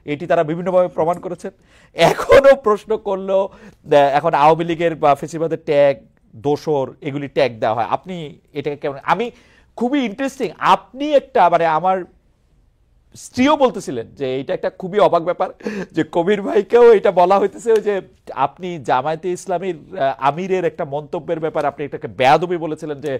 এটি তারা বিভিন্নভাবে প্রমাণ করেছেন। এখনো প্রশ্ন করলেও এখন আওয়ামী লীগের বা ফেসিবাদের ট্যাগ, দোসর, এগুলি ট্যাগ দেওয়া হয়। আপনি এটাকে কেমন? আমি খুবই ইন্টারেস্টিং, আপনি একটা মানে আমার স্ত্রীও বলতেছিলেন যে এটা একটা খুবই অবাক ব্যাপার যে কবির ভাইকেও এটা বলা হইতেছে যে আপনি জামায়াতে ইসলামীর আমিরের একটা মন্তব্যের ব্যাপার আপনি এটাকে বেয়াদবি বলেছিলেন, যে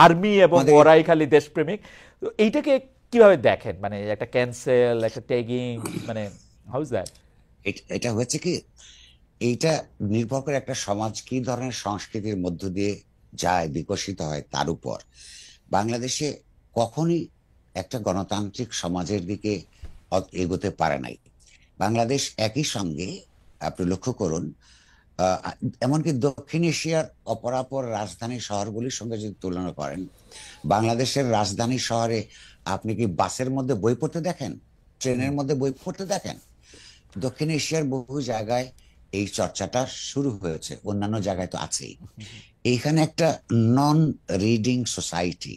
আর্মি এবং ওরাই খালি দেশপ্রেমিক। তো এইটাকে কিভাবে দেখেন? মানে একটা ক্যান্সেল, একটা ট্যাগিং, মানে হাউ ইজ দ্যাট? এটা হচ্ছে কি, এইটা নির্ভর করে একটা সমাজ কি ধরনের সংস্কৃতির মধ্য দিয়ে যায়, বিকশিত হয় তার উপর। বাংলাদেশে কখনই একটা গণতান্ত্রিক সমাজের দিকে এগোতে পারে নাই। বাংলাদেশ একই সঙ্গে আপনি লক্ষ্য করুন, আহ, এমনকি দক্ষিণ এশিয়ার অপরাপর রাজধানী শহরগুলির সঙ্গে যদি তুলনা করেন, বাংলাদেশের রাজধানী শহরে আপনি কি বাসের মধ্যে বই পড়তে দেখেন, ট্রেনের মধ্যে বই পড়তে দেখেন? দক্ষিণ এশিয়ার বহু জায়গায় এই চর্চাটা শুরু হয়েছে, অন্যান্য জায়গায় তো আছেই। এইখানে একটা নন রিডিং সোসাইটি,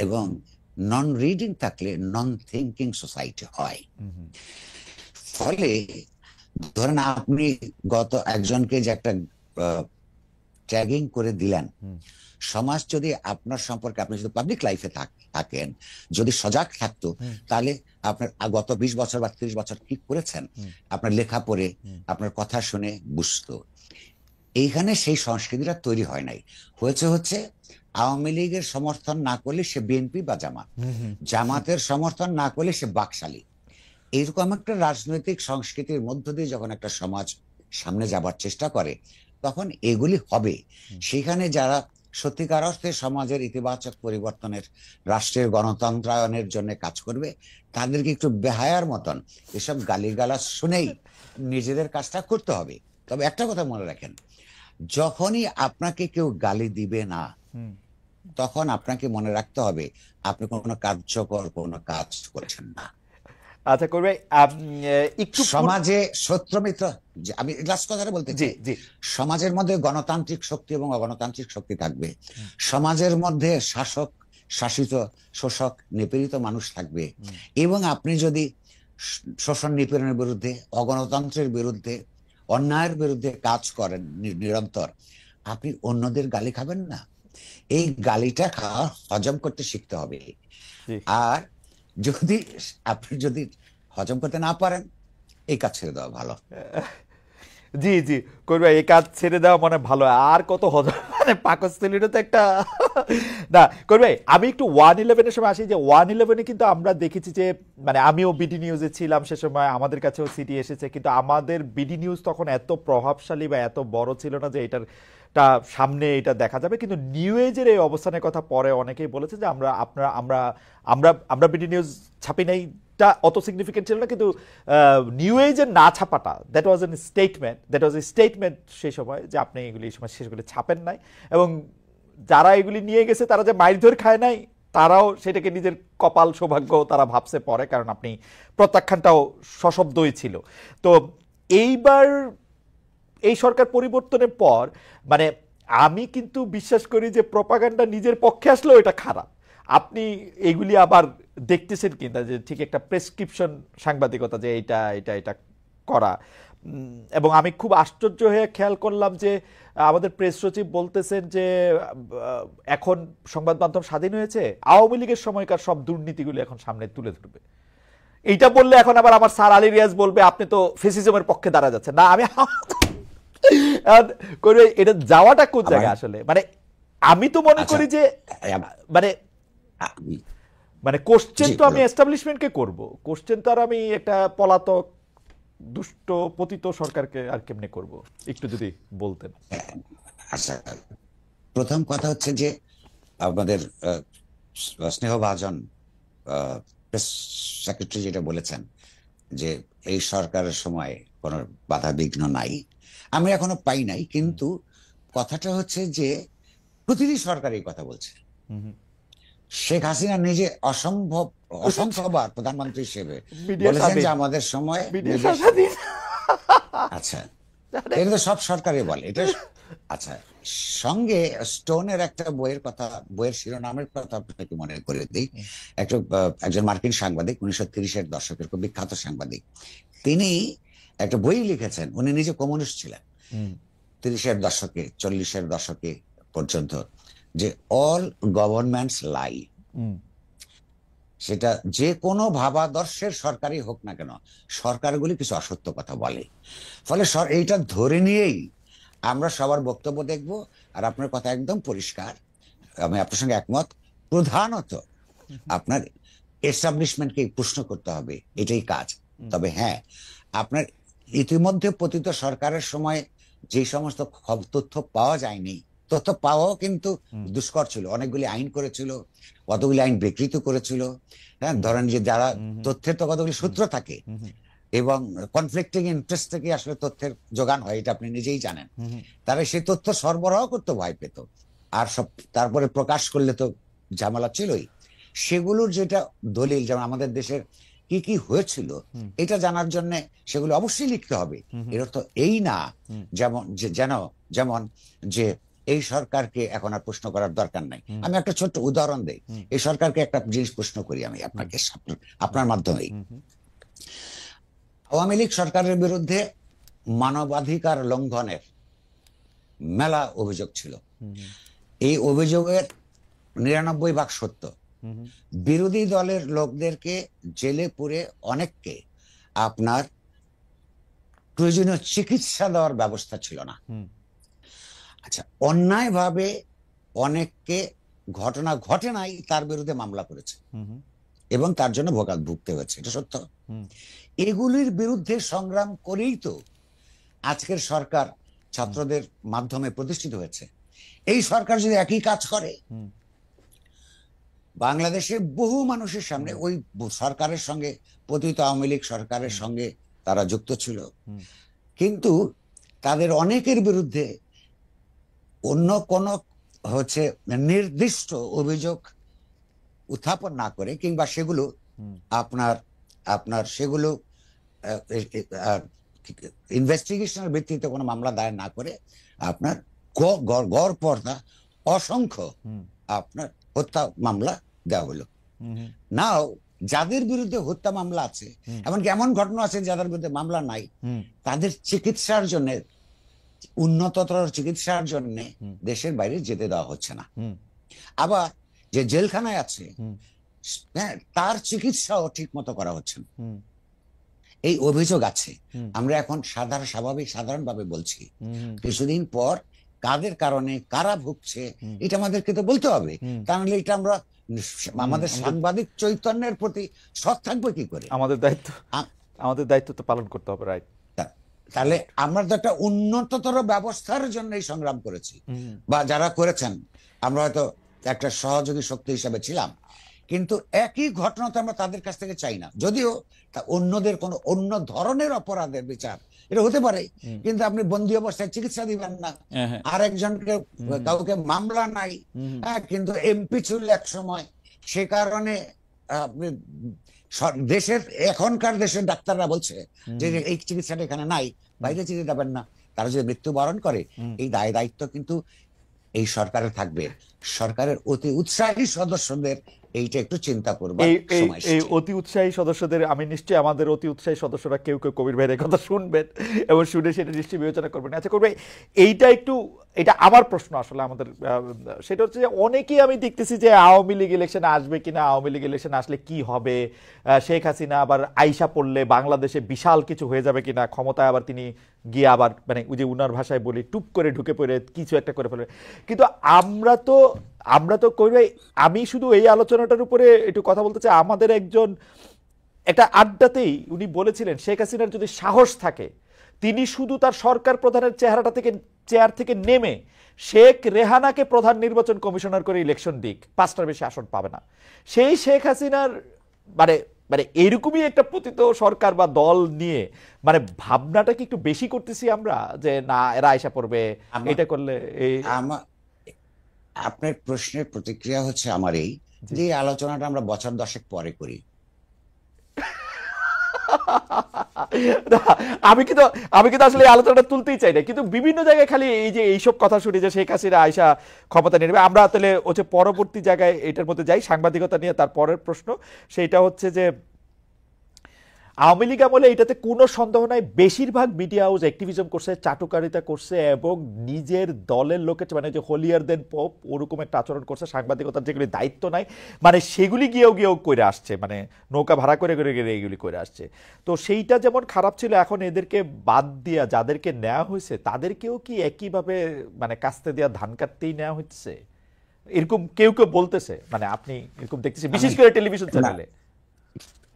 এবং নন রিডিং থাকলে নন থিঙ্কিং সোসাইটি হয়। ফলে ধরেন আপনি গত একজনকে যে একটা ট্যাগিং করে দিলেন, সমাজ যদি আপনার সম্পর্কে, আপনি যদি পাবলিক লাইফে থাকেন, যদি সজাগ থাকতো, তাহলে আপনার গত 20 বছর বা 30 বছর কি করেছেন আপনার লেখা পড়ে, আপনার কথা শুনে বুঝতো। এইখানে সেই সংস্কৃতিটা তৈরি হয় নাই। হচ্ছে আওয়ামী লীগের সমর্থন না করলে সে বিএনপি বা জামাত, জামাতের সমর্থন না করলে সে বাকশালী। এইরকম একটা রাজনৈতিক সংস্কৃতির মধ্য দিয়ে যখন একটা সমাজ সামনে যাবার চেষ্টা করে, তখন এগুলি হবে। সেখানে যারা সত্যিকার অর্থে সমাজের ইতিবাচক পরিবর্তনের, রাষ্ট্রের গণতন্ত্রায়নের জন্য কাজ করবে, তাদেরকে একটু বেহায়ার মতন এসব গালিগালাজ শুনেই নিজেদের কাজটা করতে হবে। তবে একটা কথা মনে রাখেন, যখনই আপনাকে কেউ গালি দিবে না, তখন আপনাকে মনে রাখতে হবে আপনি কোনো কার্যকর কোনো কাজ করছেন না। আচ্ছা করবে একটু সমাজে শত্রু মিত্র, আমি লাস্ট কথাটা বলতে চাই, সমাজের মধ্যে গণতান্ত্রিক শক্তি এবং অগণতান্ত্রিক শক্তি থাকবে। সমাজের মধ্যে শাসক, শাসিত, শোষক, নিপীড়িত মানুষ থাকবে। এবং আপনি যদি শোষণ নিপীড়নের বিরুদ্ধে, অগণতন্ত্রের বিরুদ্ধে, অন্যায়ের বিরুদ্ধে কাজ করেন নিরন্তর, আপনি অন্যদের গালি খাবেন না। এই গালিটা খাওয়া হজম করতে শিখতে হবে। আর যদি আপনি হজম করতে না পারেন, এই কাজ ছেড়ে দেওয়া ভালো। জি জি করবে, এই কাজ ছেড়ে দেওয়া মানে ভালো। আর কত হজম, মানে পাকস্থলীটা তো একটা না করবে। আমি একটু 111-এর সময় আসি, যে 111-এ কিন্তু আমরা দেখেছি যে, মানে আমিও বিডি নিউজে ছিলাম সে সময়, আমাদের কাছেও সিটি এসেছে, কিন্তু আমাদের বিডি নিউজ তখন এত প্রভাবশালী বা এত বড় ছিল না যে এটার সামনে এটা দেখা যাবে। কিন্তু নিউ এজের এই অবস্থানের কথা পরে অনেকেই বলেছে যে আমরা আমরা আমরা আমরা বিডি নিউজ ছাপি নাই, অত সিগনিফিকেন্ট ছিল না, কিন্তু নিউ এজের না ছাপাটা, দ্যাট ওয়াজ এন স্টেটমেন্ট সেই সময়, যে আপনি এগুলি এই সময় শেষগুলি ছাপেন নাই। এবং যারা এগুলি নিয়ে গেছে তারা যে মারধর খায় নাই, তারাও সেটাকে নিজের কপাল সৌভাগ্য তারা ভাবছে পরে, কারণ আপনি প্রত্যাখ্যানটাও সশব্দই ছিল। তো এইবার এই সরকার পরিবর্তনের পর, মানে আমি কিন্তু বিশ্বাস করি যে প্রপাগান্ডা নিজের পক্ষে আসলেও এটা খারাপ। আপনি এগুলি আবার দেখতেছেন কিনা, যে ঠিক একটা প্রেসক্রিপশন সাংবাদিকতা, যে এটা এটা এটা করা। এবং আমি খুব আশ্চর্য হয়ে খেয়াল করলাম যে আমাদের প্রেস সচিব বলতেছেন যে এখন সংবাদ মাধ্যম স্বাধীন হয়েছে, আওয়ামী লীগের সময়কার সব দুর্নীতিগুলি এখন সামনে তুলে ধরবে। এইটা বললে এখন আবার আমার স্যার আলী রিয়াজ বলবে আপনি তো ফেসিজমের পক্ষে দাঁড়া যাচ্ছেন। না, আমি করে এটা যাওয়াটা কোন জায়গায় আসলে, মানে আমি তো মনে করি যে মানে মানে কোশ্চেন তো আমি এস্টাবলিশমেন্টকে করব, কোশ্চেন তো আর আমি একটা পলাতক দুষ্ট পতিত সরকারকে আর কেমনে করব, একটু যদি বলতেন। আচ্ছা, প্রথম কথা হচ্ছে যে আমাদের স্নেহভাজন প্রেস সেক্রেটারি যেটা বলেছেন যে এই সরকারের সময় কোনো বাধা বিঘ্ন নাই, আমি এখনো পাই নাই। কিন্তু কথাটা হচ্ছে যে প্রতিটি সরকার এই কথা বলছে। শেখ হাসিনা নিজে অসংখ্যবার প্রধানমন্ত্রী হিসেবে বলেছেন যে আমাদের সময়। আচ্ছা, এটা তো সব সরকারই বলে এটা। আচ্ছা, সঙ্গে স্টোনের একটা বইয়ের শিরোনামের কথা আপনাকে মনে করে দিই। একজন মার্কিন সাংবাদিক, 1930-এর দশকের খুব বিখ্যাত সাংবাদিক, তিনি একটা বই লিখেছেন। উনি নিজে কমিউনিস্ট ছিলেন 30-এর দশকে, 40-এর দশকে পর্যন্ত, যে অল গভর্নমেন্টস লাই। সেটা যে কোনো ভাবাদর্শের সরকারই হোক না কেন, সরকারগুলি কিছু অসত্য কথা বলে। ফলে এইটা ধরে নিয়েই আমরা সবার বক্তব্য দেখব। আর আপনার কথা একদম পরিষ্কার, আমি আপনার সঙ্গে একমত। প্রধানত আপনার এস্টাবলিশমেন্টকে প্রশ্ন করতে হবে, এটাই কাজ। তবে হ্যাঁ, আপনার ইতিমধ্যে পতিত সরকারের সময় যে সমস্ত তথ্য পাওয়া যায়নি, তথ্য পাওয়াও কিন্তু দুষ্কর ছিল। অনেকগুলি আইন করেছিল, কতগুলি আইন বিকৃত করেছিল। হ্যাঁ, ধরেন যে যারা তথ্যের তো কতগুলি সূত্র থাকে এবং কনফ্লিক্টিং ইন্টারেস্ট থেকে আসলে তথ্যের যোগান হয়, এটা আপনি নিজেই জানেন। তারা সেই তথ্য সরবরাহ করতে ভয় পেত, আর সব তারপরে প্রকাশ করলে তো ঝামেলা ছিলই। সেগুলোর যেটা দলিল, যেমন আমাদের দেশের কি কি হয়েছিল এটা জানার জন্য সেগুলো অবশ্যই লিখতে হবে। এর অর্থ এই না যেমন যে এই সরকারকে এখন আর প্রশ্ন করার দরকার নাই। আমি একটা ছোট্ট উদাহরণ দেই, এই সরকারকে একটা জিনিস প্রশ্ন করি আমি আপনাকে, আপনার মাধ্যমেই। আওয়ামী লীগ সরকারের বিরুদ্ধে মানবাধিকার লঙ্ঘনের মেলা অভিযোগ ছিল। এই অভিযোগের 99% সত্য। বিরোধী দলের লোকদেরকে জেলে পুরে অনেককে আপনার প্রয়োজনীয় চিকিৎসা দেওয়ার ব্যবস্থা ছিল না। আচ্ছা, অন্যায়ভাবে অনেককে ঘটনা ঘটে নাই তার বিরুদ্ধে মামলা করেছে এবং তার জন্য ভুগতে হয়েছে, এটা সত্য। এগুলির বিরুদ্ধে সংগ্রাম করেই তো আজকের সরকার ছাত্রদের মাধ্যমে প্রতিষ্ঠিত হয়েছে। এই সরকার যদি একই কাজ করে, বাংলাদেশে বহু মানুষের সামনে ওই সরকারের সঙ্গে, পতিত আওয়ামী লীগ সরকারের সঙ্গে তারা যুক্ত ছিল, কিন্তু তাদের অনেকের বিরুদ্ধে অন্য কোন নির্দিষ্ট অভিযোগ উত্থাপন না করে, কিংবা সেগুলো আপনার সেগুলো ইনভেস্টিগেশনের ভিত্তিতে কোনো মামলা দায়ের না করে আপনার গড় পর্দা অসংখ্য আপনার হত্যা মামলা দেওয়া হলো। নাও যাদের বিরুদ্ধে হত্যা মামলা আছে, এমনকি এমন ঘটনা আছে যাদের বিরুদ্ধে মামলা নাই, তাদের চিকিৎসার জন্য, উন্নততর চিকিৎসার জন্য দেশের বাইরে যেতে দেওয়া হচ্ছে না। আবার যে জেলখানায় আছে, হ্যাঁ, তার চিকিৎসাও ঠিক মতো করা হচ্ছে না। এই অভিযোগ আছে। আমরা এখন সাধারণভাবে বলছি, কিছুদিন পর কাদের কারণে কারা ভুগছে এটা আমাদেরকে তো বলতে হবে, তাহলে এটা আমরা আমাদের সাংবাদিক চৈতন্যের প্রতি সৎ থাকবো কি করে? আমাদের দায়িত্ব তো পালন করতে হবে, রাইট? তাহলে আমরা তো একটা উন্নততর ব্যবস্থার জন্য সংগ্রাম করেছি, বা যারা করেছেন আমরা হয়তো একটা সহযোগী শক্তি হিসাবে ছিলাম, কিন্তু একই ঘটনা তো আমরা তাদের কাছ থেকে চাই না। যদিও অন্যদের কোন অন্য ধরনের অপরাধের বিচার এটা হতে পারে, কিন্তু আপনি বন্দী অবস্থায় চিকিৎসা দিবেন না, আর একজনকে কাউকে মামলা নাই, হ্যাঁ, কিন্তু এমপি ছিল এক সময়, সে কারণে আপনি দেশের এখনকার দেশের ডাক্তাররা বলছে যে এই চিকিৎসাটা এখানে নাই, বাইরে চিকিৎসা দেবেন না। তারা যদি মৃত্যুবরণ করে, এই দায়িত্ব কিন্তু এই সরকারের থাকবে। সরকারের অতি উৎসাহী সদস্যদের এইটা একটু চিন্তা করবার সময় এসেছে। এই অতি উৎসাহী সদস্যদের, আমি নিশ্চয়ই আমাদের অতি উৎসাহী সদস্যরা কেউ কেউ কবির ভাইয়ের কথা শুনবেন এবং শুনে সেটা নিশ্চয়ই বিবেচনা করবেন। আচ্ছা করবে, এটা আমার প্রশ্ন আসলে আমাদের, সেটা হচ্ছে যে অনেকেই আমি দেখতেছি যে আওয়ামী লীগ ইলেকশনে আসবে কিনা, আওয়ামী লীগ ইলেকশনে আসলে কি হবে, শেখ হাসিনা আবার আইসা পড়লে বাংলাদেশে বিশাল কিছু হয়ে যাবে কিনা, ক্ষমতায় আবার তিনি গিয়ে আবার মানে ওই যে উনার ভাষায় বলি টুপ করে ঢুকে পড়ে কিছু একটা করে ফেলবে। কিন্তু আমরা তো কইবে, আমি শুধু এই আলোচনাটার উপরে একটু কথা বলতে চাই। আমাদের একটা আড্ডাতেই উনি বলেছিলেন, শেখ হাসিনার যদি সাহস থাকে তিনি শুধু তার সরকার প্রধানের চেয়ার থেকে নেমে শেখ রেহানাকে প্রধান নির্বাচন কমিশনার করে ইলেকশন দিক, 5টার বেশি আসন পাবে না। সেই শেখ হাসিনার মানে এইরকমই একটা পতিত সরকার বা দল নিয়ে মানে ভাবনাটা কি একটু বেশি করতেছি আমরা, যে না এরা আইসা পড়বে, এটা করলে আপনার প্রশ্নের প্রতিক্রিয়া হচ্ছে আমার এই যে আলোচনাটা আমরা বছর 10 পরে করি। আমি কিন্তু আসলে এই আলোচনাটা তুলতেই চাই না, কিন্তু বিভিন্ন জায়গায় খালি এই যে এইসব কথা শুনি যে শেখ হাসিনা আইসা ক্ষমতা নিয়ে নেবে। আমরা তাহলে হচ্ছে পরবর্তী জায়গায় এটার মধ্যে যাই, সাংবাদিকতা নিয়ে তার পরের প্রশ্ন। সেইটা হচ্ছে যে আওয়ামী লীগ আমলে এটাতে কোনো সন্দেহ নাই, বেশিরভাগ মিডিয়া হাউস অ্যাক্টিভিজম করছে, চাটুকারিতা করছে এবং নিজের দলের লোকের মানে যে হোলিয়ার দেন পোপ ওরকম একটা আচরণ করছে। সাংবাদিকতার যেগুলি দায়িত্ব নাই মানে সেগুলি গিয়েও করে আসছে, মানে নৌকা ভাড়া করে এগুলি করে আসছে। তো সেইটা যেমন খারাপ ছিল, এখন এদেরকে বাদ দিয়া যাদেরকে নেওয়া হয়েছে তাদেরকেও কি একইভাবে মানে কাস্তে দেওয়া ধান কাটতেই নেওয়া হচ্ছে, এরকম কেউ বলতেছে? মানে আপনি এরকম দেখতেছেন বিশেষ করে টেলিভিশন চ্যানেলে?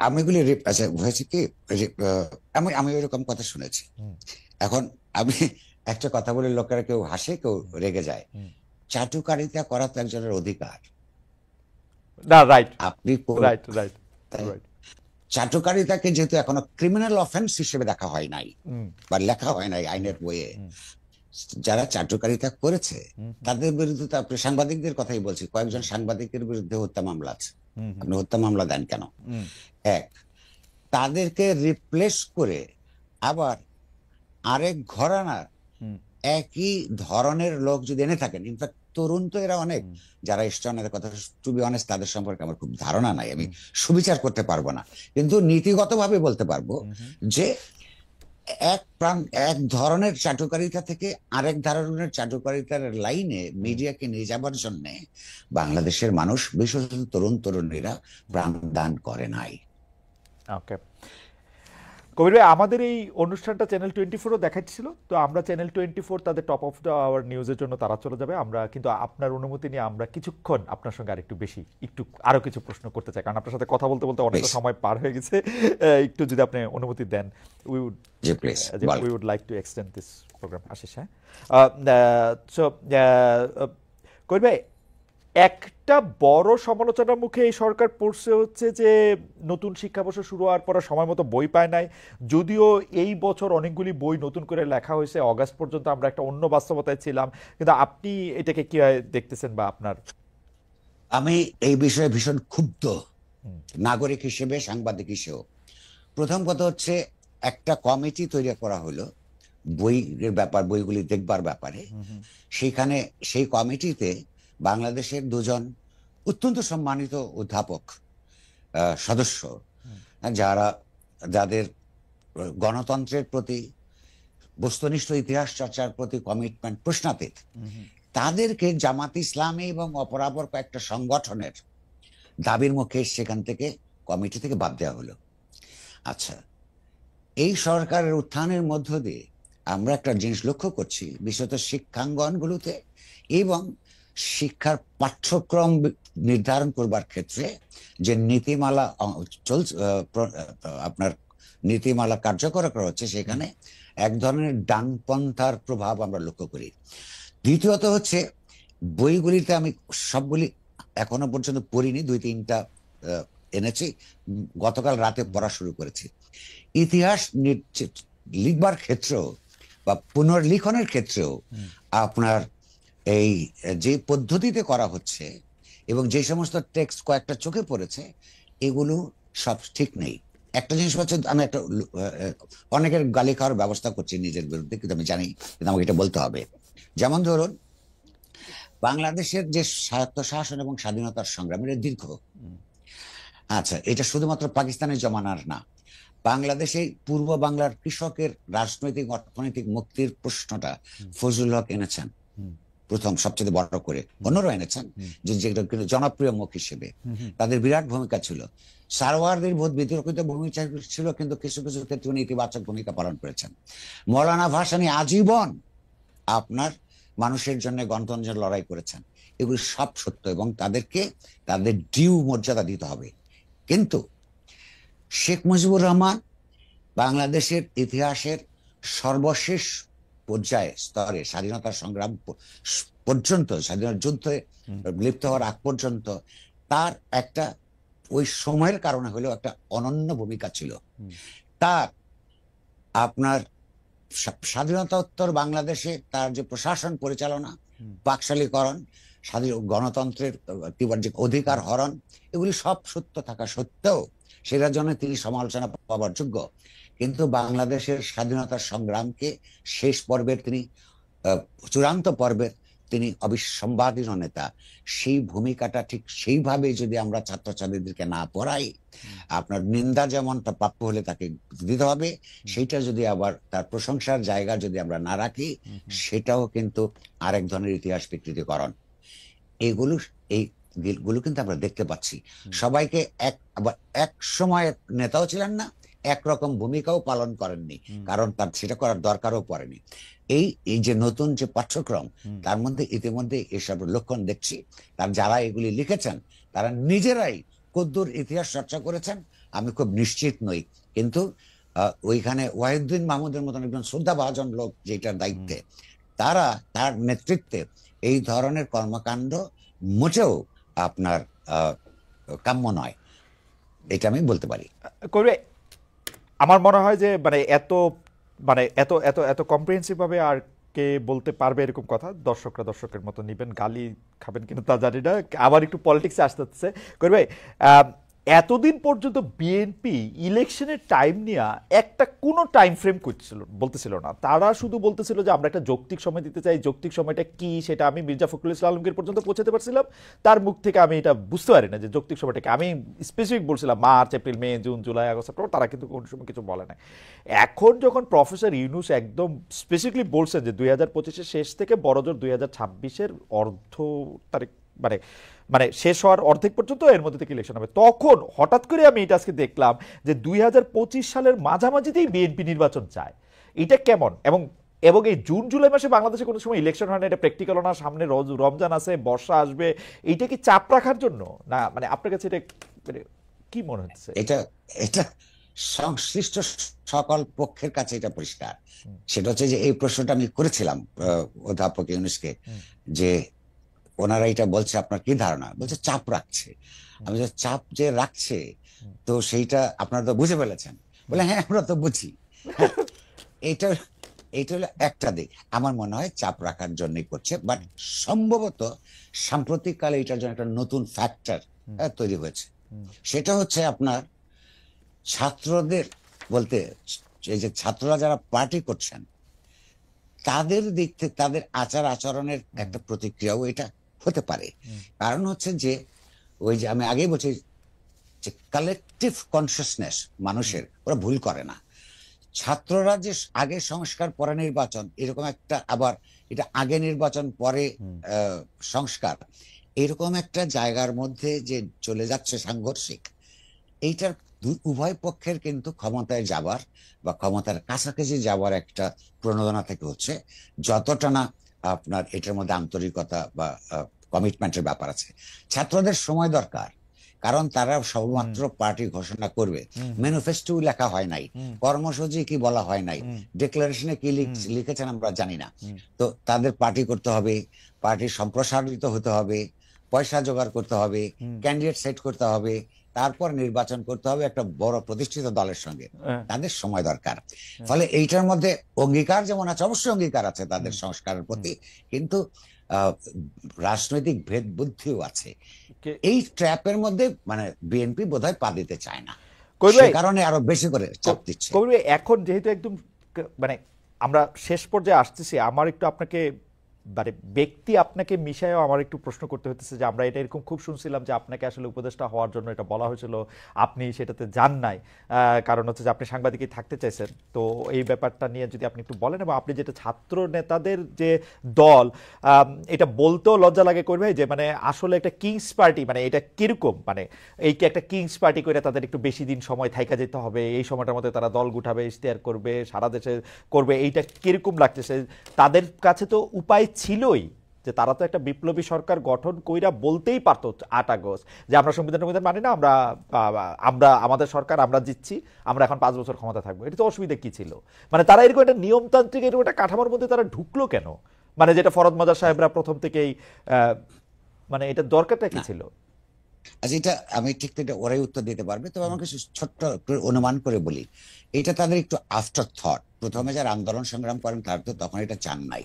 আমি এগুলি হয়েছে কি, আমি এরকম কথা শুনেছি। এখন আমি একটা কথা বলে লোকেরা কেউ হাসে, কেউ রেগে যায়। চাটুকারিতা করা তো একজনের অধিকার। না, রাইট, আপনি রাইট, রাইট, রাইট। চাটুকারিতাকে যেহেতু এখনো ক্রিমিনাল অফেন্স হিসেবে দেখা হয় নাই বা লেখা হয় নাই আইনের বইয়ে, যারা চাটুকারিতা করেছে তাদের বিরুদ্ধে তো, আপনি সাংবাদিকদের কথাই বলছি, কয়েকজন সাংবাদিকের বিরুদ্ধে হত্যা মামলা আছে। আপনি হত্যা মামলা দেন কেন? এক, তাদেরকে রিপ্লেস করে আবার আরেক ঘরানার একই ধরনের লোক যদি এনে থাকেন, ইনফ্যাক্ট তরুণ তো এরা অনেক, যারা ইস্টার্নের কথা, টু বি অনেস্ট তাদের সম্পর্কে আমার খুব ধারণা নাই, আমি সুবিচার করতে পারবো না, কিন্তু নীতিগতভাবে বলতে পারবো যে এক ধরনের চাটুকারিতা থেকে আরেক ধরনের চাটুকারিতার লাইনে মিডিয়াকে নিয়ে যাবার জন্য বাংলাদেশের মানুষ, বিশেষত তরুণ তরুণীরা প্রাণদান করে নাই। ওকে, কবির ভাই, আমাদের এই অনুষ্ঠানটা চ্যানেল 24ও দেখাচ্ছিল, তো আমরা চ্যানেল 24 তাদের টপ অফ দ্য আওয়ার নিউজের জন্য তারা চলে যাবে। আমরা কিন্তু আপনার অনুমতি নিয়ে আমরা কিছুক্ষণ আপনার সঙ্গে আরেকটু বেশি আরো কিছু প্রশ্ন করতে চাই, কারণ আপনার সাথে কথা বলতে বলতে অনেকটা সময় পার হয়ে গেছে। একটু যদি আপনি অনুমতি দেন, we would like to extend this program. Ashis, হ্যাঁ, সো কবির ভাই, একটা বড় সমালোচনার মুখে এই সরকার পড়ছে হচ্ছে যে নতুন শিক্ষাবর্ষ শুরু হওয়ার পরে সময় মতো বই পায় নাই। যদিও এই বছর অনেকগুলি বই নতুন করে লেখা হয়েছে, অগাস্ট পর্যন্ত আমরা একটা অন্য বাস্তবতায় ছিলাম, কিন্তু আপনি এটাকে কিভাবে দেখতেছেন বা আপনার? আমি এই বিষয়ে ভীষণ ক্ষুব্ধ, নাগরিক হিসেবে, সাংবাদিক হিসেবেও। প্রথম কথা হচ্ছে, একটা কমিটি তৈরি করা হলো বইয়ের ব্যাপার, বইগুলি দেখবার ব্যাপারে। সেখানে সেই কমিটিতে বাংলাদেশের দুজন অত্যন্ত সম্মানিত অধ্যাপক সদস্য, যাদের গণতন্ত্রের প্রতি, বস্তুনিষ্ঠ ইতিহাস চর্চার প্রতি কমিটমেন্ট প্রশ্নাতীত, তাদেরকে জামাত ইসলামী এবং অপরাপর কয়েকটা সংগঠনের দাবির মুখে সেখান থেকে, কমিটি থেকে বাদ দেওয়া হলো। আচ্ছা, এই সরকারের উত্থানের মধ্য দিয়ে আমরা একটা জিনিস লক্ষ্য করছি, বিশেষত শিক্ষাঙ্গনগুলোতে এবং শিক্ষার পাঠ্যক্রম নির্ধারণ করবার ক্ষেত্রে যে নীতিমালা চলছে, আপনার নীতিমালা কার্যকর করা হচ্ছে, সেখানে এক ধরনের ডানপন্থার প্রভাব আমরা লক্ষ্য করি। দ্বিতীয়ত হচ্ছে, বইগুলিতে আমি সবগুলি এখনো পর্যন্ত পড়িনি, 2-3টা এনেছি, গতকাল রাতে পড়া শুরু করেছি। ইতিহাস লিখবার ক্ষেত্রেও বা পুনর্লিখনের ক্ষেত্রেও আপনার এই যে পদ্ধতিতে করা হচ্ছে এবং যে সমস্ত টেক্সট কয়েকটা চোখে পড়েছে, এগুলো সব ঠিক নেই। একটা জিনিস হচ্ছে, আমি একটা অনেকের গালি খাওয়ার ব্যবস্থা করছি নিজের বিরুদ্ধে, কিন্তু আমি জানি, কিন্তু আমাকে এটা বলতে হবে। যেমন ধরুন, বাংলাদেশের যে স্বায়ত্তশাসন এবং স্বাধীনতার সংগ্রাম, এটা দীর্ঘ। আচ্ছা, এটা শুধুমাত্র পাকিস্তানের জমানার না, বাংলাদেশে পূর্ব বাংলার কৃষকের রাজনৈতিক অর্থনৈতিক মুক্তির প্রশ্নটা ফজলুল হক এনেছেন প্রথম, সবচেয়ে বড় করে। অন্যরাও এনেছেন, যেটা কিন্তু জনপ্রিয় মুখ হিসেবে তাদের বিরাট ভূমিকা ছিল। সারওয়ারদের বহুত বিতর্কিত ভূমিকা ছিল, কিন্তু কিছু কিছু ক্ষেত্রে উনি ইতিবাচক ভূমিকা পালন করেছেন। মৌলানা ভাসানী আজীবন আপনার মানুষের জন্য, গণতন্ত্রের লড়াই করেছেন। এগুলি সব সত্য এবং তাদেরকে তাদের ডিউ মর্যাদা দিতে হবে। কিন্তু শেখ মুজিবুর রহমান বাংলাদেশের ইতিহাসের সর্বশেষ পর্যায়ে স্তরে, স্বাধীনতা সংগ্রাম পর্যন্ত, স্বাধীনতা যুদ্ধে লিপ্ত হওয়ার আগ পর্যন্ত, তার একটা ওই সময়ের কারণে হলেও একটা অনন্য ভূমিকা ছিল। তার আপনার স্বাধীনতোত্তর বাংলাদেশে তার যে প্রশাসন পরিচালনা, বাকশালীকরণ, স্বাধীন গণতন্ত্রের যে অধিকার হরণ, এগুলি সব সত্য থাকা সত্ত্বেও সেটার জন্য তিনি সমালোচনা পাওয়ার যোগ্য। কিন্তু বাংলাদেশের স্বাধীনতার সংগ্রামকে শেষ পর্বের তিনি, চূড়ান্ত পর্বের তিনি অবিসম্বাদীয় নেতা। সেই ভূমিকাটা ঠিক সেইভাবে যদি আমরা ছাত্রছাত্রীদেরকে না পড়াই, আপনার নিন্দা যেমনটা প্রাপ্য হলে তাকে দিতে হবে, সেইটা যদি আবার তার প্রশংসার জায়গা যদি আমরা না রাখি, সেটাও কিন্তু আরেক ধরনের ইতিহাস বিকৃতিকরণ। এইগুলো কিন্তু আমরা দেখতে পাচ্ছি। সবাইকে এক সময় নেতাও ছিলেন না, একরকম ভূমিকাও পালন করেননি, কারণ তার সেটা করার দরকারও পড়েনি। এই যে নতুন যে পাঠ্যক্রম, তার মধ্যে ইতিমধ্যে এসব লক্ষণ দেখছি। তার যারা এগুলি লিখেছেন, তারা নিজেরাই কদ্দুর ইতিহাস চর্চা করেছেন আমি খুব নিশ্চিত নই, কিন্তু ওইখানে ওয়াহিদুদ্দিন মাহমুদের মতন একজন শ্রদ্ধাভাজন লোক যেটার দায়িত্বে, তার নেতৃত্বে এই ধরনের কর্মকাণ্ড মোটেও আপনার কাম্য নয়, এটা আমি বলতে পারি। করবে আমার মনে হয় যে এত এত এত কম্প্রিহেন্সিভ ভাবে আর কে বলতে পারবে এরকম কথা? দর্শকরা দর্শকের মতো নিবেন, গালি খাবেন কিনা তা জানি না। আবার একটু পলিটিক্সে আসতে হচ্ছে করবে। এতদিন পর্যন্ত বিএনপি ইলেকশনের টাইম নিয়ে একটা কোনো টাইম ফ্রেম বলতেছিল না। তারা শুধু বলতেছিল যে আমরা একটা যৌক্তিক সময় দিতে চাই। যৌক্তিক সময়টা কি সেটা আমি মির্জা ফখরুল ইসলাম আলমগীর পর্যন্ত পৌঁছাতে পারছিলাম, তার মুখ থেকে আমি এটা বুঝতে পারি না যে যৌক্তিক সময়টাকে। আমি স্পেসিফিক বলছিলাম মার্চ, এপ্রিল, মে, জুন, জুলাই, আগস্ট, সেপ্টেম্বর, তারা কিন্তু কোনো সময় কিছু বলে না। এখন যখন প্রফেসর ইউনূস একদম স্পেসিফিকলি বলছেন যে 2025-এর শেষ থেকে বড়জোর 2026-এর অর্ধ তারিখ, মানে মানে শেষ হওয়ার অর্ধেক পর্যন্ত এর মধ্যে থেকে ইলেকশন হবে, তখন হঠাৎ করে আমি এটা আজকে দেখলাম যে 2025 সালের মাঝামাঝিতেই বিএনপি নির্বাচন চায়। এটা কেমন? এবং এবং এই জুন জুলাই মাসে বাংলাদেশে কোনো সময় ইলেকশন হয় না, এটা প্র্যাকটিক্যাল না। সামনে রমজান আছে, বর্ষা আসবে, এইটা কি চাপ রাখার জন্য না? মানে আপনার কাছে এটা মানে কি মনে হচ্ছে? এটা এটা সংশ্লিষ্ট সকল পক্ষের কাছে এটা পরিষ্কার। সেটা হচ্ছে যে এই প্রশ্নটা আমি করেছিলাম অধ্যাপক ইউনূসকে, যে ওনারা এটা বলছে, আপনার কি ধারণা? বলছে চাপ রাখছে। আমি যে চাপ যে রাখছে, তো সেইটা আপনারা তো বুঝে ফেলেছেন। বলে হ্যাঁ, আমরা তো বুঝি। হ্যাঁ, এইটা এইটা হলো একটা দিক। আমার মনে হয় চাপ রাখার জন্যই করছে, বাট সম্ভবত সাম্প্রতিককালে এটার জন্য একটা নতুন ফ্যাক্টর তৈরি হয়েছে। সেটা হচ্ছে আপনার ছাত্রদের বলতে, এই যে ছাত্ররা যারা পার্টি করছেন তাদের দিক থেকে তাদের আচার আচরণের একটা প্রতিক্রিয়াও এটা হতে পারে। কারণ হচ্ছে যে ওই যে আমি আগেই বলছি যে কালেকটিভ কনসিয়াসনেস মানুষের, ওরা ভুল করে না। ছাত্ররা যে আগে সংস্কার পরে নির্বাচন, এরকম একটা, আবার এটা আগে নির্বাচন পরে সংস্কার, এরকম একটা জায়গার মধ্যে যে চলে যাচ্ছে সাংঘর্ষিক, এইটার উভয় পক্ষের কিন্তু ক্ষমতায় যাবার বা ক্ষমতার কাছাকাছি যাবার একটা প্রণোদনা থেকে হচ্ছে, যতটা না আপনার এটার মধ্যে আন্তরিকতা বা কমিটমেন্টের ব্যাপার আছে। ছাত্রদের সময় দরকার, কারণ তারা সবেমাত্র পার্টি ঘোষণা করবে, ম্যানিফেস্টো লেখা হয় নাই, কর্মসূচি কি বলা হয় নাই, ডিক্লারেশনে কি লিখেছেন আমরা জানি না। তো তাদের পার্টি করতে হবে, পার্টি সম্প্রসারিত হতে হবে, পয়সা জোগাড় করতে হবে, ক্যান্ডিডেট সেট করতে হবে, তারপর নির্বাচন করতে হবে একটা বড় প্রতিষ্ঠিত দলের সঙ্গে। তাদের সময় দরকার। ফলে এইটার মধ্যে অঙ্গীকার যেমন আছে, অবশ্যই অঙ্গীকার আছে তাদের সংস্কারের প্রতি, কিন্তু রাজনৈতিক ভেদ বুদ্ধিও আছে। এই ট্র্যাপের মধ্যে মানে বিএনপি বোধহয় পা দিতে চায় না, সে কারণে আরো বেশি করে চাপ দিচ্ছে। এখন যেহেতু একদম মানে আমরা শেষ পর্যায়ে আসতেছি, আমার একটু আপনাকে মানে ব্যক্তি আপনাকে মিশায়ও আমার একটু প্রশ্ন করতে হতেছে যে আমরা এটা এরকম খুব শুনছিলাম যে আপনাকে আসলে উপদেষ্টা হওয়ার জন্য এটা বলা হয়েছিল, আপনি সেটাতে যান নাই, কারণ হচ্ছে যে আপনি সাংবাদিকই থাকতে চাইছেন। তো এই ব্যাপারটা নিয়ে যদি আপনি একটু বলেন, এবং আপনি যেটা ছাত্র নেতাদের যে দল, এটা বলতেও লজ্জা লাগে করবে যে মানে আসলে একটা কিংস পার্টি, মানে এটা কিরকম, মানে এই কি একটা কিংস পার্টি করে তাদের একটু বেশি দিন সময় থাইকা যেতে হবে, এই সময়টার মধ্যে তারা দল গুঠাবে, ইশতেহার করবে, সারা দেশে করবে, এইটা কিরকম লাগতেছে? তাদের কাছে তো উপায় ছিলই যে তারা তো একটা বিপ্লবী সরকার গঠন কইরা বলতেই পারতো 8 আগস্ট যে আমরা সংবিধানের মধ্যে মানি না, আমরা আমরা আমাদের সরকার, আমরা জিতছি, আমরা এখন 5 বছর ক্ষমতা থাকবো। এটা তো অসুবিধা কি ছিল? মানে তারা এরকম একটা নিয়মতান্ত্রিক এরকম একটা কাঠামোর মধ্যে তারা ঢুকলো কেন? মানে যেটা ফরদ মজার সাহেবরা প্রথম থেকেই মানে এটা দরকারটা কি ছিল? আচ্ছা, এটা আমি ঠিক এটা ওরাই উত্তর দিতে পারবে, তবে আমাকে ছোট্ট অনুমান করে বলি, এটা তাদের একটু আফটার থট। প্রথমে যারা আন্দোলন সংগ্রাম করেন তারা তো তখন এটা চান নাই,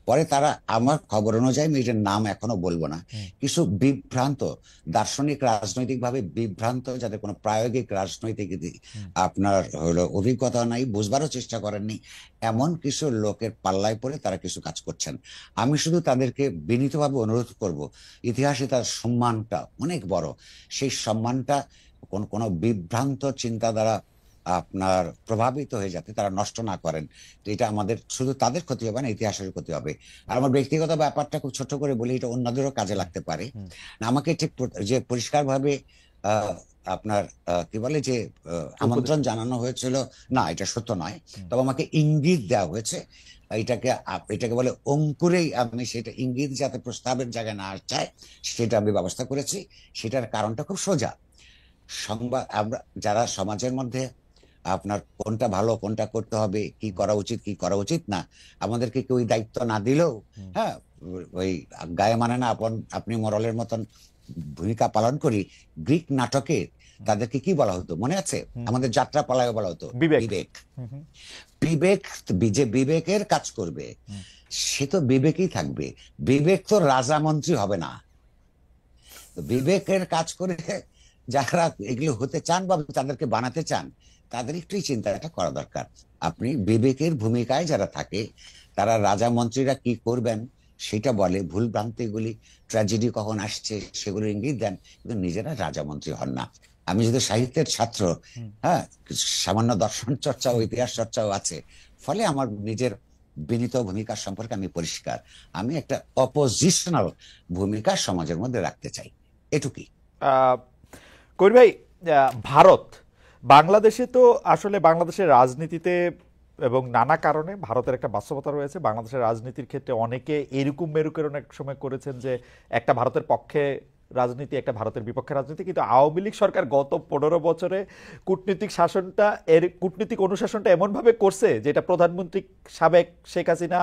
পরে তারা, আমার খবর অনুযায়ী, আমি এটার নাম এখনো বলবো না, কিছু বিভ্রান্ত দার্শনিক, রাজনৈতিক ভাবে বিভ্রান্ত, যাদের কোনো প্রায়োগিক রাজনৈতিক আপনার হলো অভিজ্ঞতা নাই, বুঝবারও চেষ্টা করেননি, এমন কিছু লোকের পাল্লায় পড়ে তারা কিছু কাজ করছেন। আমি শুধু তাদেরকে বিনীতভাবে অনুরোধ করব, ইতিহাসে তার সম্মানটা অনেক বড়, সেই সম্মানটা কোন বিভ্রান্ত চিন্তা দ্বারা আপনার প্রভাবিত হয়ে যাতে তারা নষ্ট না করেন। তো এটা আমাদের শুধু তাদের ক্ষতি হবে না, ইতিহাসের ক্ষতি হবে। আর আমার ব্যক্তিগত ব্যাপারটা খুব ছোট করে বলি, এটা অন্যদেরও কাজে লাগতে পারে। আমাকে ঠিক যে পরিষ্কার ভাবে আপনার কি বলে যে আমন্ত্রণ জানানো হয়েছিল, না এটা সত্য নয়, তবে আমাকে ইঙ্গিত দেওয়া হয়েছে। এটাকে বলে অঙ্কুরেই আমি সেটা ইঙ্গিত যাতে প্রস্তাবের জায়গায় না যায় সেটা আমি ব্যবস্থা করেছি। সেটার কারণটা খুব সোজা। সংবাদ, আমরা যারা সমাজের মধ্যে আপনার কোনটা ভালো, কোনটা করতে হবে, কি করা উচিত, কি করা উচিত না, আমাদেরকে কেউ দায়িত্ব না দিলেও, হ্যাঁ, ওই গায়ে মানে না আপন আপনি মরলের মতন ভূমিকা পালন করি। গ্রিক নাটকে তাদেরকে কি বলা হতো মনে আছে? আমাদের যাত্রা পালায় বলা হতো বিবেক। বিবেক। বিবেক যে বিবেকের কাজ করবে সে তো বিবেকই থাকবে। বিবেক তো রাজা মন্ত্রী হবে না। তো বিবেকের কাজ করে যারা এগুলো হতে চান বা তাদেরকে বানাতে চান, তাদের একটু চিন্তাটা করা দরকার। আপনি বিবেকের ভূমিকায় যারা থাকে, তারা রাজা মন্ত্রীরা কি করবেন সেটা বলে, ভুল ভ্রান্তিগুলি, ট্র্যাজেডি কখন আসছে সেগুলো ইঙ্গিত দেন, কিন্তু নিজেরা রাজা মন্ত্রী হন না। আমি যদি সাহিত্যের ছাত্র, হ্যাঁ, সামান্য দর্শন চর্চা ও ইতিহাস চর্চাও আছে, ফলে আমার নিজের বিনীত ভূমিকা সম্পর্কে আমি পরিষ্কার। আমি একটা অপোজিশনাল ভূমিকা সমাজের মধ্যে রাখতে চাই, এটুকুই। কবির ভাই, ভারত বাংলাদেশে তো আসলে বাংলাদেশের রাজনীতিতে এবং নানা কারণে ভারতের একটা বাস্তবতা রয়েছে। বাংলাদেশের রাজনীতির ক্ষেত্রে অনেকে এরকম মেরুকরণ এক সময় করেছেন যে একটা ভারতের পক্ষে রাজনীতি, একটা ভারতের বিপক্ষে রাজনীতি, কিন্তু আওয়ামী লীগ সরকার গত 15 বছরে কূটনীতিক অনুশাসনটা এমনভাবে করছে যেটা প্রধানমন্ত্রী সাবেক শেখ হাসিনা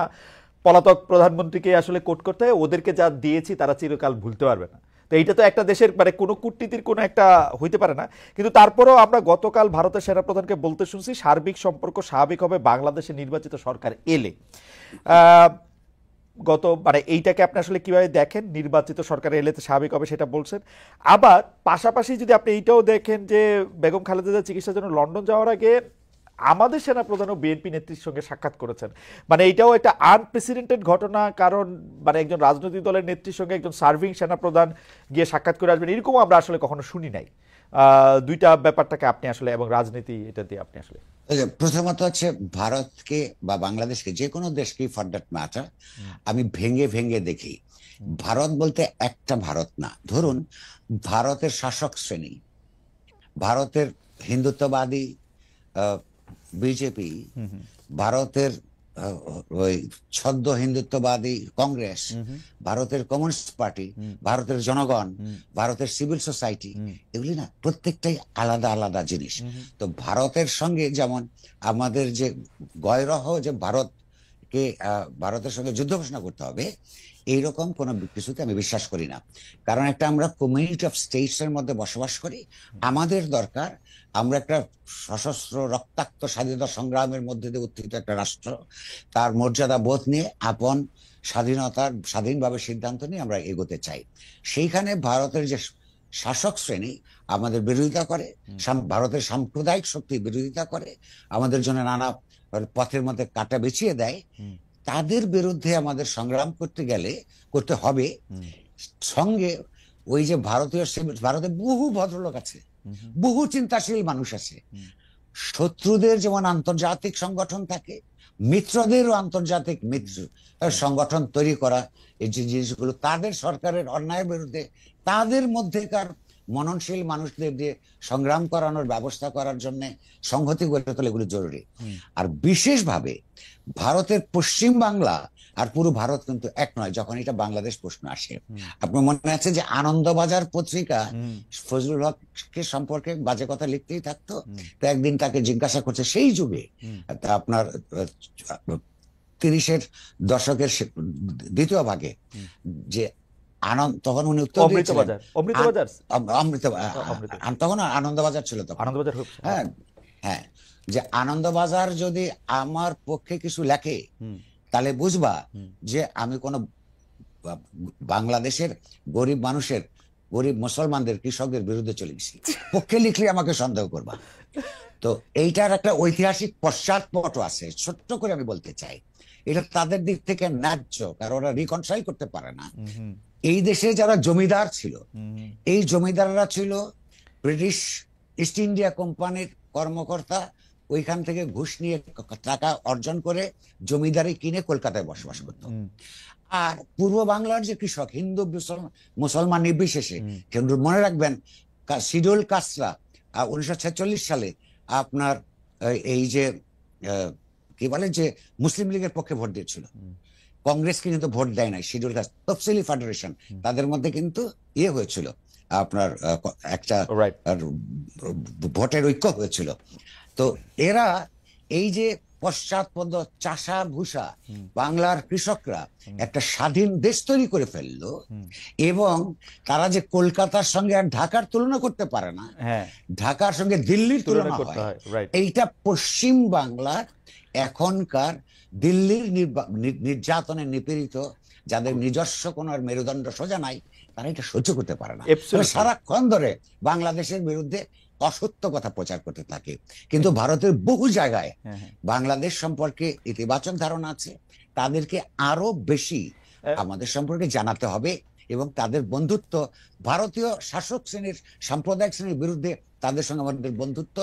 পলাতক প্রধানমন্ত্রীকে আসলে কোট করতে হয়, ওদেরকে যা দিয়েছি তারা চিরকাল ভুলতে পারবে না। তো এইটা তো একটা দেশের মানে কোনো কূটনীতির কোনো একটা হইতে পারে না। কিন্তু তারপরেও আমরা গতকাল ভারতের সেনাপ্রধানকে বলতে শুনছি সার্বিক সম্পর্ক স্বাভাবিক হবে বাংলাদেশে নির্বাচিত সরকার এলে। গত মানে এইটাকে আপনি আসলে কিভাবে দেখেন? নির্বাচিত সরকার এলে তো স্বাভাবিক হবে সেটা বলছেন। আবার পাশাপাশি যদি আপনি এইটাও দেখেন যে বেগম খালেদা জিয়া চিকিৎসার জন্য লন্ডন যাওয়ার আগে আমাদের সেনাপ্রধান ও বিএনপি নেত্রীর সঙ্গে সাক্ষাৎ করেছেন। মানে এইটাও একটা আনপ্রেসিডেন্টেড ঘটনা, কারণ মানে একজন রাজনৈতিক দলের নেত্রীর সঙ্গে একজন সার্ভিং সেনাপ্রধান গিয়ে সাক্ষাৎ করে আসবেন, এরকম আমরা আসলে কখনো শুনি নাই। দুইটা ব্যাপারটাকে আপনি আসলে এবং রাজনীতি এটা দিয়ে আপনি আসলে প্রথমত হচ্ছে ভারতকে বা বাংলাদেশকে, যে কোনো দেশকে ফর দ্যাট ম্যাটার, আমি ভেঙে ভেঙে দেখি। ভারত বলতে একটা ভারত না। ধরুন ভারতের শাসক শ্রেণী, ভারতের হিন্দুত্ববাদী বিজেপি, ভারতের ওই ছদ্ম হিন্দুত্ববাদী কংগ্রেস, ভারতের কমিউনিস্ট পার্টি, ভারতের জনগণ, ভারতের সিভিল সোসাইটি, এগুলি না প্রত্যেকটাই আলাদা আলাদা জিনিস। তো ভারতের সঙ্গে যেমন আমাদের যে গয়রহ যে ভারতকে ভারতের সঙ্গে যুদ্ধ ঘোষণা করতে হবে, এইরকম কোনো কিছুতে আমি বিশ্বাস করি না। কারণ একটা আমরা কমিউনিটি অফ স্টেটস এর মধ্যে বসবাস করি। আমাদের দরকার আমরা একটা সশস্ত্র রক্তাক্ত স্বাধীনতা সংগ্রামের মধ্যে দিয়ে উত্থিত একটা রাষ্ট্র, তার মর্যাদা বোধ নিয়ে আপন স্বাধীনভাবে সিদ্ধান্ত নিয়ে আমরা এগোতে চাই। সেইখানে ভারতের যে শাসক শ্রেণী আমাদের বিরোধিতা করে, ভারতের সাম্প্রদায়িক শক্তি বিরোধিতা করে, আমাদের জন্য নানা পথের মধ্যে কাঁটা বিছিয়ে দেয়, তাদের বিরুদ্ধে আমাদের সংগ্রাম করতে হবে। সঙ্গে ওই যে ভারতে বহু ভদ্রলোক আছে, বহু চিন্তাশীল মানুষ আছে। শত্রুদের যেমন আন্তর্জাতিক সংগঠন থাকে, মিত্রদেরও আন্তর্জাতিক সংগঠন তৈরি করা, এই যে জিনিসগুলো তাদের সরকারের অন্যায়ের বিরুদ্ধে তাদের মধ্যেকার মননশীল মানুষদের দিয়ে সংগ্রাম করানোর ব্যবস্থা করার জন্য সংহতি গড়ে তোলা, এগুলো জরুরি। আর বিশেষভাবে ভারতের পশ্চিম বাংলা আর পুরো ভারত কিন্তু এক নয় যখন এটা বাংলাদেশ প্রশ্ন আসে। আপনার মনে আছে যে আনন্দবাজার পত্রিকা ফজলুল হককে সম্পর্কে বাজে কথা লিখতেই থাকতো। তো একদিন তাকে জিজ্ঞাসা করছে সেই যুগে, আপনার 30-এর দশকের দ্বিতীয় ভাগে, যে তখন উনি উত্তর দিয়েছিলেন, তখন আনন্দবাজার ছিল, তখন হ্যাঁ হ্যাঁ, যে আনন্দবাজার যদি আমার পক্ষে কিছু লেখে তাহলে বুঝবা যে আমি কোন বাংলাদেশের গরিব মানুষের, গরিব মুসলমানদের, কৃষকদের বিরুদ্ধে চলে গেছি, পক্ষে লিখলে আমাকে সন্দেহ করবা। তো এইটার একটা ঐতিহাসিক পশ্চাৎপটও আছে, ছোট্ট করে আমি বলতে চাই। এটা তাদের দিক থেকে ন্যায্য, কারণ ওরা রিকনসাইল করতে পারে না। এই দেশে যারা জমিদার ছিল, এই জমিদাররা ছিল ব্রিটিশ ইস্ট ইন্ডিয়া কোম্পানির কর্মকর্তা, ওইখান থেকে ঘুষ নিয়ে টাকা অর্জন করে জমিদারি কিনে কলকাতায় বসবাস করত। আর পূর্ব বাংলার যে কৃষক, হিন্দু মুসলমান নির্বিশেষে, কিন্তু মনে রাখবেন শিডিউল কাস্টরা 1946 সালে আপনার এই যে কি বলে যে মুসলিম লীগের পক্ষে ভোট দিয়েছিল, কংগ্রেসকে কিন্তু ভোট দেয় নাই। শিডিউল কাস্ট তফসিলি ফেডারেশন, তাদের মধ্যে কিন্তু ইয়ে হয়েছিল, আপনার একটা ভোটের ঐক্য হয়েছিল। তো এরা এই যে পশ্চাৎপদ চাষা ভূষা বাংলার কৃষকরা একটা স্বাধীন দেশ তৈরি করে ফেললো, এবং তারা যে কলকাতার সঙ্গে আর ঢাকার তুলনা করতে পারে না, হ্যাঁ, ঢাকার সঙ্গে দিল্লির তুলনা তুলনা করতে হয়, হয়, রাইট। এইটা পশ্চিম বাংলার এখনকার দিল্লির নির্যাতনে নিপীড়িত, যাদের নিজস্ব কোনো আর মেরুদণ্ড সোজা নাই, তারা এটা সহ্য করতে পারে না। Absolutely. সারাক্ষণ ধরে বাংলাদেশের বিরুদ্ধে অসত্য কথা প্রচার করতে থাকে। কিন্তু ভারতের বহু জায়গায় বাংলাদেশ সম্পর্কে ইতিবাচক ধারণা আছে, তাদেরকে আরো বেশি আমাদের সম্পর্কে জানাতে হবে, এবং তাদের বন্ধুত্ব, ভারতীয় শাসক শ্রেণীর সাম্প্রদায়িক শ্রেণীর বিরুদ্ধে তাদের সঙ্গে আমাদের বন্ধুত্ব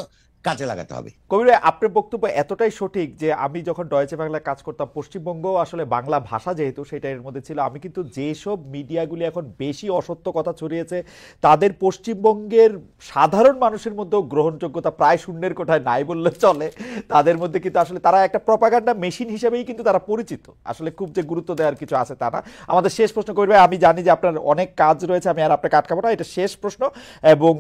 কাজে লাগাতে হবে। কবির ভাই, আপনার বক্তব্য এতটাই সঠিক যে আমি যখন ডয়েচে বাংলায় কাজ করতাম, পশ্চিমবঙ্গ আসলে বাংলা ভাষা যেহেতু সেটা এর মধ্যে ছিল, আমি কিন্তু যেসব মিডিয়াগুলি এখন বেশি অসত্য কথা ছড়িয়েছে তাদের পশ্চিমবঙ্গের সাধারণ মানুষের মধ্যেও গ্রহণযোগ্যতা প্রায় শূন্যের কোঠায় নাই বললে চলে। তাদের মধ্যে কিন্তু আসলে তারা একটা প্রপাগান্ডা মেশিন হিসেবেই কিন্তু তারা পরিচিত, আসলে খুব যে গুরুত্ব দেওয়ার কিছু আছে তা না। আমাদের শেষ প্রশ্ন কবির ভাই, আমি জানি যে আপনার অনেক কাজ রয়েছে, আমি আর আপনাকে আটকাবো না, এটা শেষ প্রশ্ন, এবং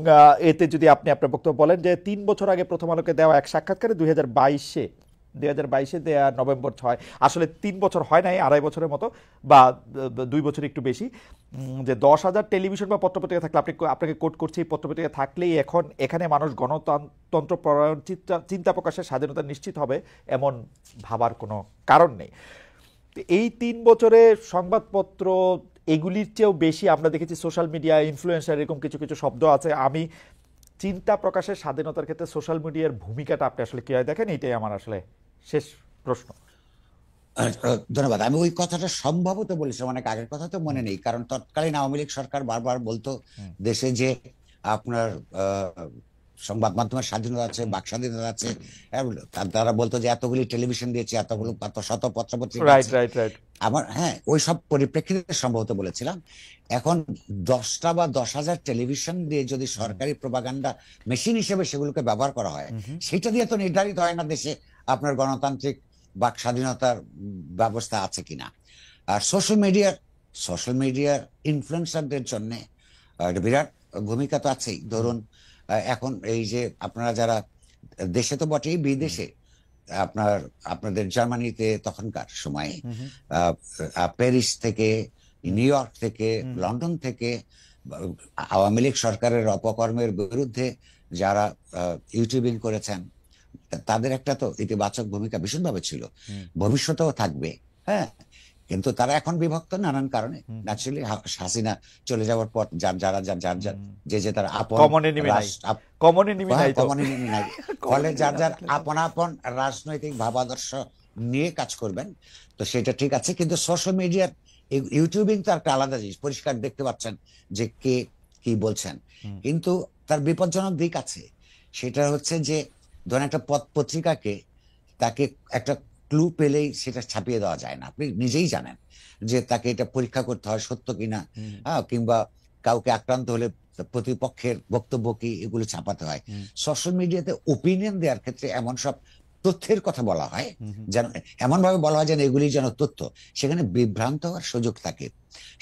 এতে যদি আপনি আপনার বক্তব্য বলেন যে 3 বছর আগে প্রথম আলোকে দেওয়া এক সাক্ষাৎকারে 2022-এ দেওয়া নভেম্বর 6, আসলে 3 বছর হয় নাই, 2.5 বছরের মতো বা 2 বছর একটু বেশি, যে 10,000 টেলিভিশন বা পত্রপত্রিকা থাকলে, আপনাকে কোট করছি, এই পত্রপত্রিকা থাকলেই এখানে মানুষ গণতন্ত্র পরায়ণ চিন্তা প্রকাশের স্বাধীনতা নিশ্চিত হবে, এমন ভাবার কোনো কারণ নেই। এই 3 বছরে সংবাদপত্র এগুলির চেয়েও বেশি আমরা দেখেছি সোশ্যাল মিডিয়া, ইনফ্লুয়েন্সার, এরকম কিছু কিছু শব্দ আছে। আমি চিন্তা প্রকাশের স্বাধীনতার ক্ষেত্রে সোশ্যাল মিডিয়ার ভূমিকাটা আপনি আসলে কিভাবে দেখেন, এটাই আমার আসলে শেষ প্রশ্ন। ধন্যবাদ। আমি ওই কথাটা সম্ভবত বলেছিলাম, অনেক আগের কথা তো মনে নেই, কারণ তৎকালীন আওয়ামী লীগ সরকার বারবার বলতো দেশে যে আপনার সংবাদ মাধ্যমের স্বাধীনতা আছে, বাক স্বাধীনতা আছে, তারা বলতো যে এতগুলি টেলিভিশন দিয়েছে, এতগুলো শত পত্রপত্রিকা রাইট আছে। Right right. আমার ওই সব পরিপ্রেক্ষিতে সম্ভবত বলেছিলাম। এখন 10টা বা 10,000 টেলিভিশন দিয়ে যদি সরকারি প্রপাগান্ডা মেশিন হিসেবে সেগুলোকে ব্যবহার করা হয়, সেটা দিয়ে তো নির্ধারিত হয় না দেশে আপনার গণতান্ত্রিক বাক স্বাধীনতার ব্যবস্থা আছে কিনা। আর সোশ্যাল মিডিয়ার ইনফ্লুয়েন্সারদের জন্য একটা বিরাট ভূমিকা তো আছেই। ধরুন এখন এই যে আপনারা যারা দেশে তো বটেই, বিদেশে আপনাদের জার্মানিতে তখনকার সময়ে প্যারিস থেকে, নিউ ইয়র্ক থেকে, লন্ডন থেকে আওয়ামী লীগ সরকারের অপকর্মের বিরুদ্ধে যারা ইউটিউবিং করেছেন, তাদের একটা তো ইতিবাচক ভূমিকা ভীষণভাবে ছিল, ভবিষ্যতেও থাকবে। হ্যাঁ, কিন্তু তারা এখন বিভক্ত নানান কারণে। ন্যাচুরালি হাসিনা চলে যাওয়ার পর যে তার ফলে যার যার আপন আপন রাজনৈতিক ভাবাদর্শ নিয়ে কাজ করবেন, তো সেটা ঠিক আছে। কিন্তু সোশ্যাল মিডিয়ার ইউটিউবিং তো একটা আলাদা জিনিস, পরিষ্কার দেখতে পাচ্ছেন যে কে কি বলছেন, কিন্তু তার বিপজ্জনক দিক আছে। সেটা হচ্ছে যে ধরেন একটা পত্রিকাকে, তাকে একটা ক্লু পেলেই সেটা ছাপিয়ে দেওয়া যায় না। আপনি নিজেই জানেন যে তাকে এটা পরীক্ষা করতে হয় সত্য কিনা, কিংবা কাউকে আক্রান্ত হলে প্রতিপক্ষের বক্তব্য কি, এগুলো ছাপাতে হয়। সোশ্যাল মিডিয়াতে ওপিনিয়ন দেওয়ার ক্ষেত্রে এমন সব তথ্যের কথা বলা হয়, যেন এমন ভাবে বলা হয় যেন এগুলি যেন তথ্য, সেখানে বিভ্রান্ত হওয়ার সুযোগ থাকে।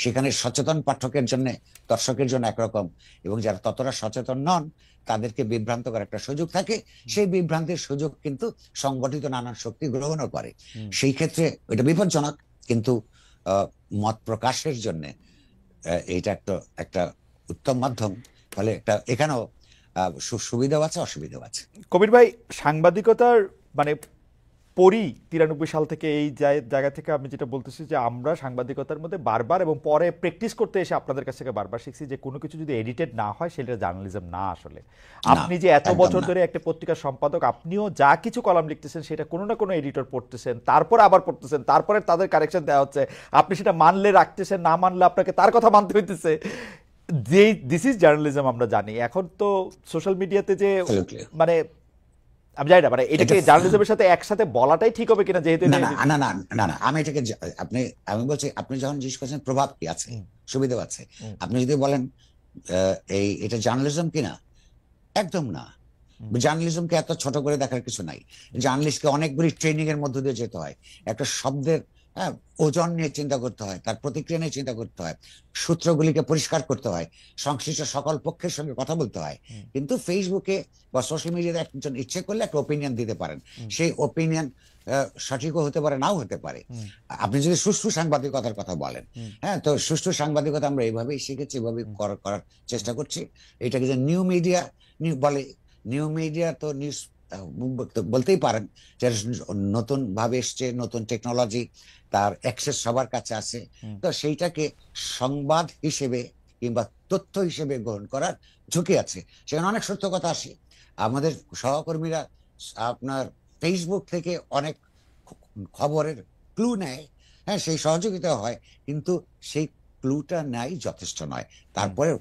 সেখানে সচেতন পাঠকের জন্য, দর্শকের জন্য একরকম, এবং যারা ততটা সচেতন নন তাদেরকে বিভ্রান্ত করার একটা সুযোগ থাকে। সেই বিভ্রান্তির সুযোগ কিন্তু সংগঠিত নানান শক্তি গ্রহণও করে। সেই ক্ষেত্রে এটা বিপজ্জনক, কিন্তু মত প্রকাশের জন্য এটা একটা উত্তম মাধ্যম। ফলে এখানেও সুবিধাও আছে, অসুবিধাও আছে। কবির ভাই, সাংবাদিকতার মানে 93 সাল থেকে এই জায়গা থেকে আমি যেটা বলতেছি যে আমরা সাংবাদিকতার মধ্যে বারবার এবং পরে প্র্যাকটিস করতে এসে আপনাদের কাছ থেকে বারবার শিখছি যে কোনো কিছু যদি এডিটেড না হয় সেটা জার্নালিজম না। আসলে আপনি যে এত বছর ধরে একটা পত্রিকার সম্পাদক, আপনিও যা কিছু কলাম লিখতেছেন সেটা কোনো না কোনো এডিটর পড়তেছেন, তারপর আবার পড়তেছেন, তারপরে তাদের কারেকশন দেওয়া হচ্ছে, আপনি সেটা মানলে রাখতেছেন, না মানলে আপনাকে তার কথা মানতে হইতেছে। দিস ইজ জার্নালিজম আমরা জানি। এখন তো সোশ্যাল মিডিয়াতে যে মানে আমি জানি না, মানে এটাকে জার্নালিজমের সাথে একসাথে বলাটাই ঠিক হবে কিনা, যেহেতু না না না না না আমি এটাকে আমি বলছি, আপনি যখন জিজ্ঞেস করছেন প্রভাব কি আছে, সুবিধা আছে, আপনি যদি বলেন এটা জার্নালিজম কিনা, একদম না। জার্নালিজমকে এত ছোট করে দেখার কিছু নাই। জার্নালিস্টকে অনেকগুলি ট্রেনিং এর মধ্য দিয়ে যেতে হয়। একটা শব্দের হ্যাঁ, ওজন নিয়ে চিন্তা করতে হয়, তার প্রতিক্রিয়া নিয়ে চিন্তা করতে হয়, সূত্রগুলিকে পরিষ্কার করতে হয়, সংশ্লিষ্ট সকল পক্ষের সঙ্গে কথা বলতে হয়। কিন্তু ফেসবুকে বা সোশ্যাল মিডিয়াতে একজন ইচ্ছে করলে একটা ওপিনিয়ন দিতে পারেন, সেই ওপিনিয়ন সঠিকও হতে পারে, নাও হতে পারে। আপনি যদি সুষ্ঠু সাংবাদিকতার কথা বলেন, হ্যাঁ, তো সুষ্ঠু সাংবাদিকতা আমরা এইভাবেই শিখেছি, এইভাবেই করার চেষ্টা করছি। এটাকে যে নিউ মিডিয়া বলে, নিউ মিডিয়া তো নিউজ বলতেই পারেন, যে নতুন ভাবে এসছে, নতুন টেকনোলজি, তার অ্যাক্সেস সবার কাছে আছে। তো সেইটাকে সংবাদ হিসেবে কিংবা তথ্য হিসেবে গ্রহণ করার ঝুঁকি আছে, সেখানে অনেক সত্য কথা আসে। আমাদের সহকর্মীরা আপনার ফেসবুক থেকে অনেক খবরের ক্লু নেয়, হ্যাঁ, সেই সহযোগিতা হয়, কিন্তু সেই ক্লুটা নেয় যথেষ্ট নয়। তারপরে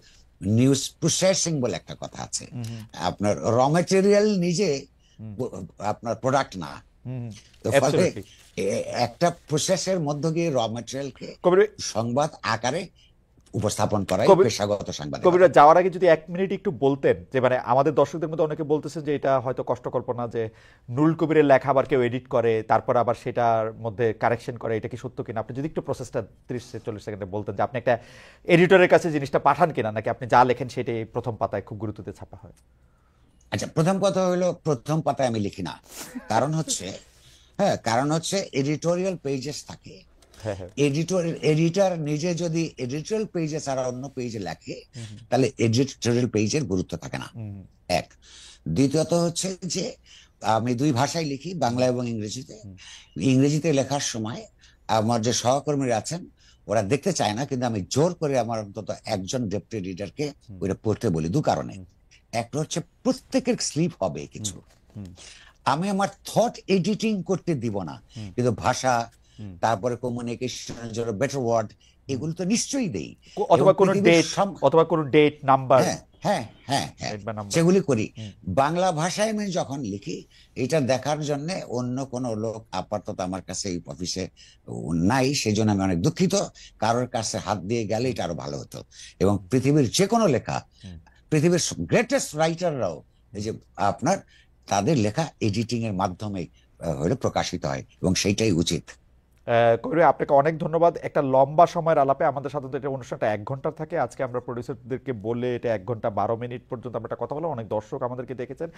নিউজ প্রসেসিং বলে একটা কথা আছে, আপনার র মেটেরিয়াল নিজে আপনার প্রোডাক্ট না। তো ফলে একটা প্রসেসের মধ্য দিয়ে র মেটেরিয়ালকে সংবাদ আকারে উপস্থাপন করাই পেশাগত সাংবাদিকতা। কবিরা, যাওয়ার আগে যদি 1 মিনিট একটু বলতেন, যে মানে আমাদের দর্শকদের মধ্যে অনেকে বলতেছেন যে এটা হয়তো কষ্টকল্পনা, যে নুরুল কবিরের লেখা আবার কেউ এডিট করে, তারপর আবার সেটার মধ্যে কারেকশন করে, এটা কি সত্য কিনা? আপনি যদি একটু প্রসেসটা 30-40 সেকেন্ডে বলতেন, যে আপনি একটা এডিটরের কাছে জিনিসটা পাঠান কিনা, নাকি আপনি যা লেখেন সেটাই প্রথম পাতায় খুব গুরুত্ব দিয়ে ছাপা হয়? আচ্ছা, প্রথম কথা হলো, প্রথম পাতায় আমি লিখি না। কারণ হচ্ছে, হ্যাঁ, কারণ হচ্ছে এডিটোরিয়াল পেজেস থাকে। এডিটর নিজে যদি এডিটোরিয়াল পেজে ছাড়া অন্য পেজে লেখে, তাহলে এডিটোরিয়াল পেজের গুরুত্ব থাকে না, এক। দ্বিতীয়ত হচ্ছে যে আমি দুই ভাষায় লিখি, বাংলা এবং ইংরেজিতে। ইংরেজিতে লেখার সময় আমার যে সহকর্মীরা আছেন, ওরা দেখতে চায় না, কিন্তু আমি জোর করে আমার অন্তত একজন ডেপুটি এডিটরকে ওইটা পড়তে বলি, দু কারণে। একটা হচ্ছে প্রত্যেকের স্লিপ হবে কিছু, আমি আমার থট এডিটিং করতে দিব না, কিন্তু ভাষা, তারপরে কমিউনিকেশনের জন্য বেটার ওয়ার্ড, এগুলো তো নিশ্চয়ই দেই। অথবা কোনো ডেট নাম্বার, হ্যাঁ হ্যাঁ হ্যাঁ, সেগুলি করি। বাংলা ভাষায় আমি যখন লিখি, এটা দেখার জন্য অন্য কোন লোক আপাতত আমার কাছে এই অফিসে নাই, সেই জন্য আমি অনেক দুঃখিত। কারোর কাছে হাত দিয়ে গেলে এটা আরো ভালো হতো। এবং পৃথিবীর যে কোনো লেখা, পৃথিবীর গ্রেটেস্ট রাইটাররাও এই যে আপনার তাদের লেখা এডিটিং এর মাধ্যমে হলে প্রকাশিত হয়, এবং সেইটাই উচিত। কবির, আপনাকে অনেক ধন্যবাদ। একটা লম্বা সময়ের আলাপে, আমাদের সাধারণত এটা অনুষ্ঠানটা 1 ঘন্টার থাকে, আজকে আমরা প্রডিউসারদেরকে বলে এটা 1 ঘন্টা 12 মিনিট পর্যন্ত আমরা একটা কথা বললাম। অনেক দর্শক আমাদেরকে দেখেছেন,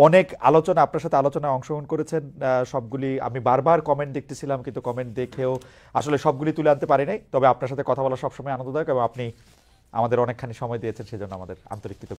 অনেক আলোচনা, আপনার সাথে আলোচনায় অংশগ্রহণ করেছেন। সবগুলি আমি বারবার কমেন্ট দেখতেছিলাম, কিন্তু কমেন্ট দেখেও আসলে সবগুলি তুলে আনতে পারি নাই। তবে আপনার সাথে কথা বলা সবসময় আনন্দদায়ক, এবং আপনি আমাদের অনেকখানি সময় দিয়েছেন, সেজন্য আমাদের আন্তরিক কৃতজ্ঞতা।